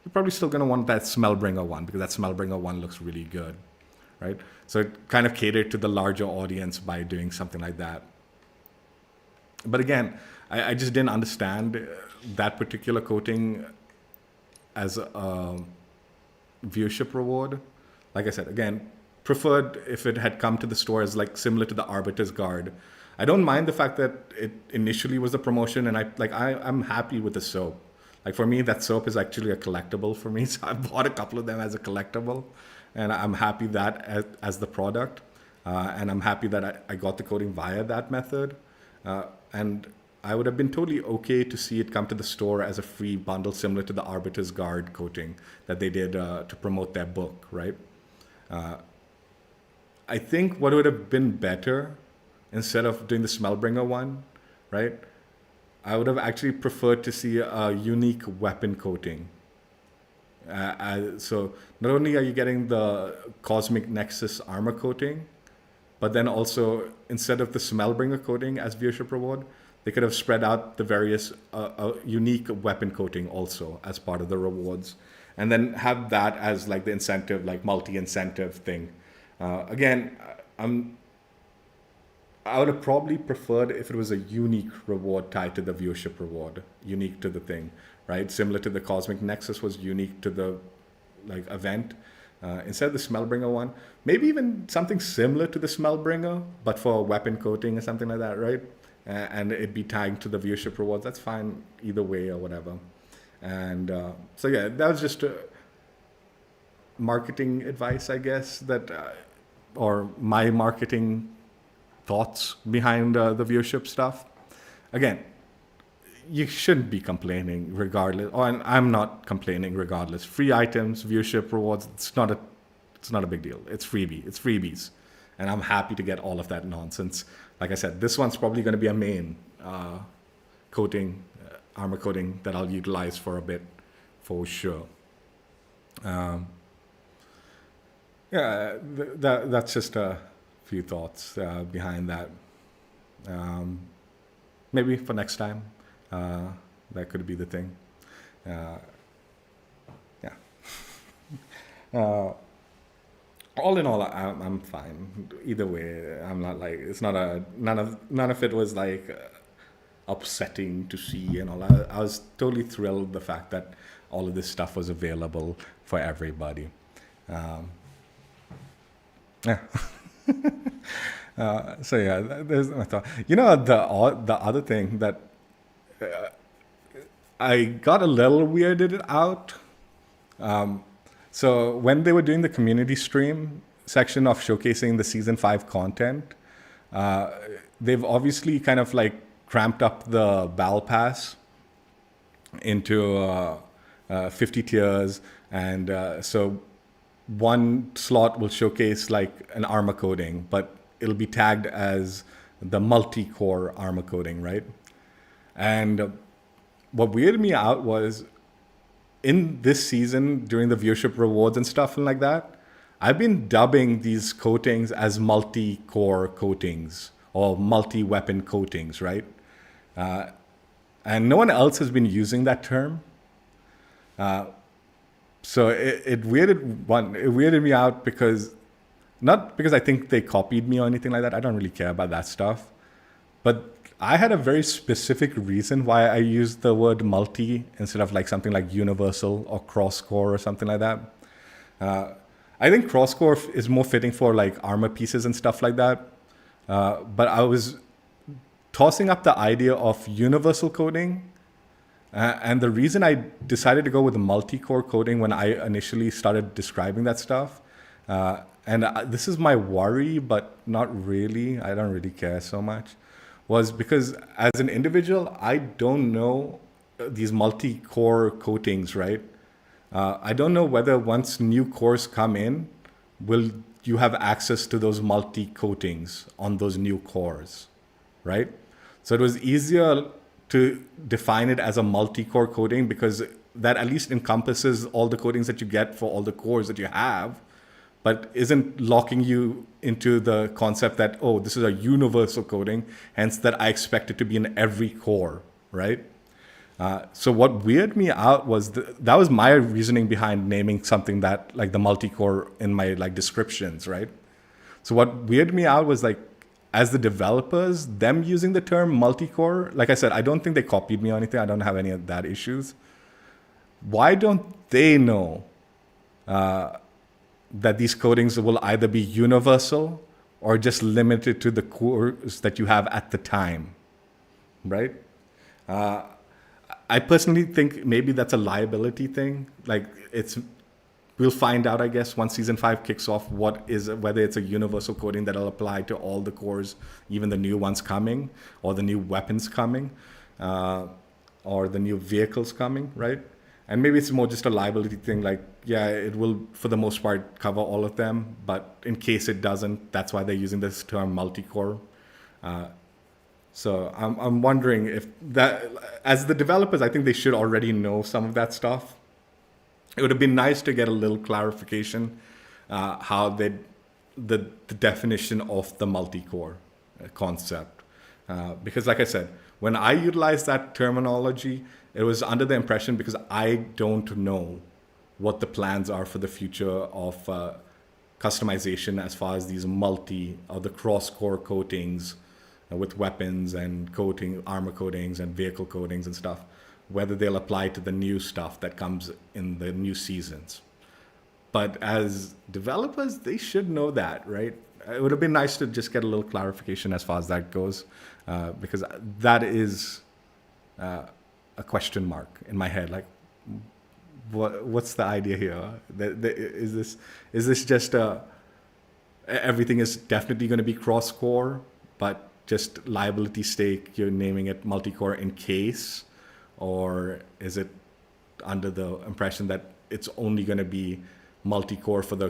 You're probably still going to want that Smellbringer one because that Smellbringer one looks really good, right? So it kind of catered to the larger audience by doing something like that. But again, I just didn't understand that particular coating as a viewership reward. Like I said, again, preferred if it had come to the store as like similar to the Arbiter's Guard. I don't mind the fact that it initially was a promotion, and I'm happy with the soap. Like for me, that soap is actually a collectible for me, so I bought a couple of them as a collectible, and I'm happy that as the product, and I'm happy that I got the coating via that method, and I would have been totally okay to see it come to the store as a free bundle similar to the Arbiter's Guard coating that they did to promote their book, right? I think what would have been better, instead of doing the Smellbringer one, right? I would have actually preferred to see a unique weapon coating. So not only are you getting the Cosmic Nexus armor coating, but then also instead of the Smellbringer coating as viewership reward, they could have spread out the various unique weapon coating also as part of the rewards, and then have that as like the incentive, like multi-incentive thing. Again, I would have probably preferred if it was a unique reward tied to the viewership reward, unique to the thing, right? Similar to the Cosmic Nexus was unique to the like event. Instead of the Smellbringer one, maybe even something similar to the Smellbringer, but for a weapon coating or something like that, right? And it'd be tied to the viewership rewards. That's fine either way or whatever. And so yeah, that was just marketing advice, I guess, that or my marketing thoughts behind the viewership stuff. Again, you shouldn't be complaining regardless, and I'm not complaining regardless. Free items, viewership rewards, it's not a big deal. It's freebies. And I'm happy to get all of that nonsense. Like I said, this one's probably going to be a main coating, armor coating that I'll utilize for a bit, for sure. That's just a few thoughts behind that. Maybe for next time, that could be the thing. All in all, I'm fine. Either way, I'm not like, it's not none of it was like upsetting to see and all. I was totally thrilled the fact that all of this stuff was available for everybody. Yeah. So yeah, there's my thought. You know, the other thing that I got a little weirded out. So when they were doing the community stream section of showcasing the season 5 content, they've obviously kind of like cramped up the battle pass into 50 tiers, and so one slot will showcase like an armor coating, but it'll be tagged as the multi-core armor coating, right? And what weirded me out was in this season, during the viewership rewards and stuff and like that, I've been dubbing these coatings as multi-core coatings or multi-weapon coatings, right? And no one else has been using that term. So it weirded me out because, not because I think they copied me or anything like that. I don't really care about that stuff. But I had a very specific reason why I used the word multi instead of like something like universal or cross-core or something like that. I think cross-core is more fitting for like armor pieces and stuff like that. But I was tossing up the idea of universal coating. And the reason I decided to go with the multi-core coating when I initially started describing that stuff, and this is my worry, but not really, I don't really care so much, was because as an individual, I don't know these multi-core coatings, right? I don't know whether once new cores come in, will you have access to those multi-coatings on those new cores, right? So it was easier to define it as a multi-core coating because that at least encompasses all the coatings that you get for all the cores that you have. but isn't locking you into the concept that, oh, this is a universal coding, hence that I expect it to be in every core, right? So what weirded me out was that was my reasoning behind naming something that like the multi-core in my like descriptions, right? So what weirded me out was like, as the developers, them using the term multi-core, like I said, I don't think they copied me or anything. I don't have any of that issues. Why don't they know that these codings will either be universal or just limited to the cores that you have at the time, right? I personally think maybe that's a liability thing. Like we'll find out, I guess, once season 5 kicks off, whether it's a universal coding that'll apply to all the cores, even the new ones coming, or the new weapons coming, or the new vehicles coming, right? And maybe it's more just a liability thing. Like, yeah, it will, for the most part, cover all of them. But in case it doesn't, that's why they're using this term multi-core. So I'm wondering if that, as the developers, I think they should already know some of that stuff. It would have been nice to get a little clarification how the definition of the multi-core concept. Because like I said, when I utilized that terminology, it was under the impression, because I don't know what the plans are for the future of customization as far as these the cross-core coatings with weapons and armor coatings and vehicle coatings and stuff, whether they'll apply to the new stuff that comes in the new seasons. But as developers, they should know that, right? It would have been nice to just get a little clarification as far as that goes, because that is a question mark in my head. Like, what's the idea here? Is this just everything is definitely going to be cross-core, but just liability stake, you're naming it multi-core in case? Or is it under the impression that it's only going to be multi-core for the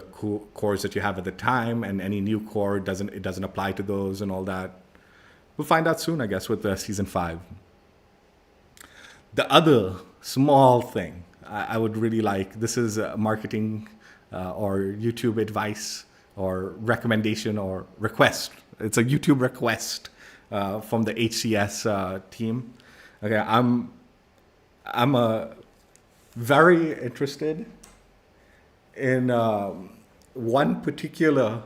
cores that you have at the time, and any new core doesn't apply to those and all that? We'll find out soon, I guess, with season 5. The other small thing I would really like, this is marketing or YouTube advice or recommendation or request. It's a YouTube request from the HCS team. Okay, I'm very interested in one particular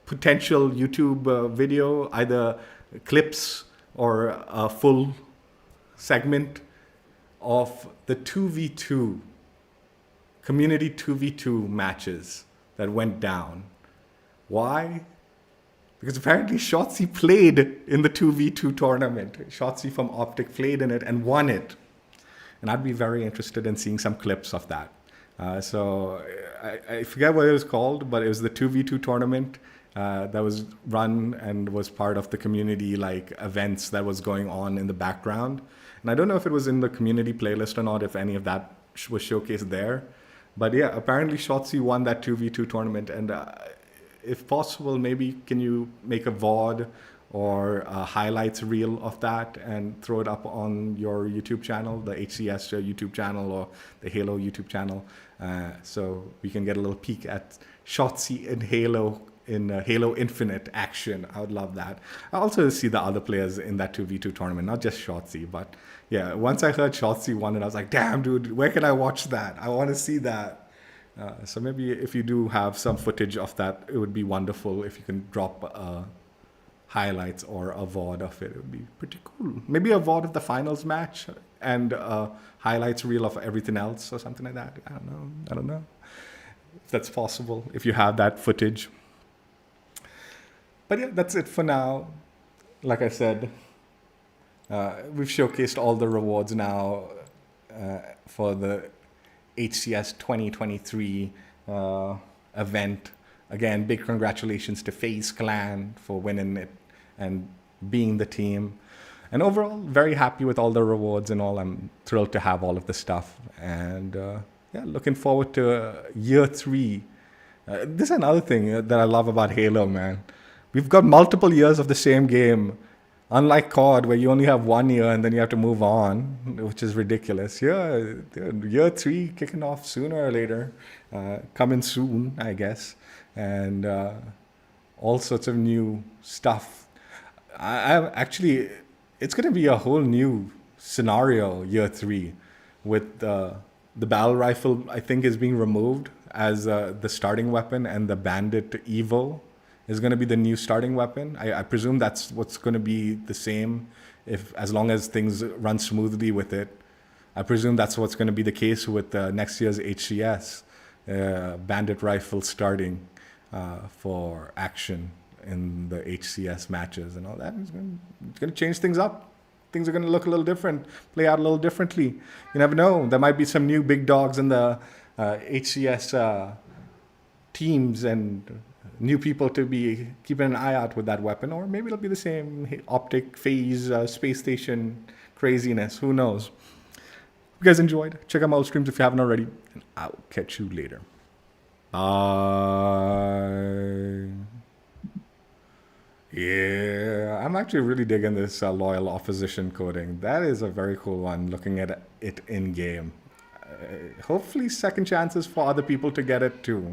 potential YouTube video, either clips or a full segment of the 2v2 community 2v2 matches that went down. Why? Because apparently Shotzi played in the 2v2 tournament. Shotzi from Optic played in it and won it. And I'd be very interested in seeing some clips of that. So I forget what it was called, but it was the 2v2 tournament that was run and was part of the community like events that was going on in the background. And I don't know if it was in the community playlist or not, if any of that was showcased there. But yeah, apparently Shotzi won that 2v2 tournament. And if possible, maybe can you make a VOD or a highlights reel of that and throw it up on your YouTube channel, the HCS YouTube channel or the Halo YouTube channel, so we can get a little peek at Shotzi in Halo, in Halo Infinite action. I would love that. I also see the other players in that 2v2 tournament, not just Shotzi, but yeah, once I heard Shotzi won it, I was like, damn, dude, where can I watch that? I want to see that. So maybe if you do have some footage of that, it would be wonderful if you can drop highlights or a VOD of it. It would be pretty cool. Maybe a VOD of the finals match and a highlights reel of everything else or something like that. I don't know if that's possible, if you have that footage. But yeah, that's it for now. Like I said, we've showcased all the rewards now for the HCS 2023 event. Again, big congratulations to Faze Clan for winning it and being the team. And overall, very happy with all the rewards and all. I'm thrilled to have all of the stuff. And yeah, looking forward to year 3. This is another thing that I love about Halo, man. We've got multiple years of the same game Unlike COD, where you only have 1 year and then you have to move on, which is ridiculous. Yeah, year 3 kicking off sooner or later, coming soon, I guess, and all sorts of new stuff. I actually, it's going to be a whole new scenario year 3, with the battle rifle. I think is being removed as the starting weapon, and the Bandit Evo is going to be the new starting weapon. I presume that's what's going to be the same, as long as things run smoothly with it. I presume that's what's going to be the case with next year's HCS. Bandit rifle starting for action in the HCS matches and all that. It's going to change things up. Things are going to look a little different, play out a little differently. You never know. There might be some new big dogs in the HCS teams and new people to be keeping an eye out with that weapon. Or maybe it'll be the same Optic, Faze, space station craziness. Who knows? If you guys enjoyed, check out my old streams if you haven't already. And I'll catch you later. Bye. Yeah, I'm actually really digging this loyal opposition coding. That is a very cool one, looking at it in game. Hopefully second chances for other people to get it too.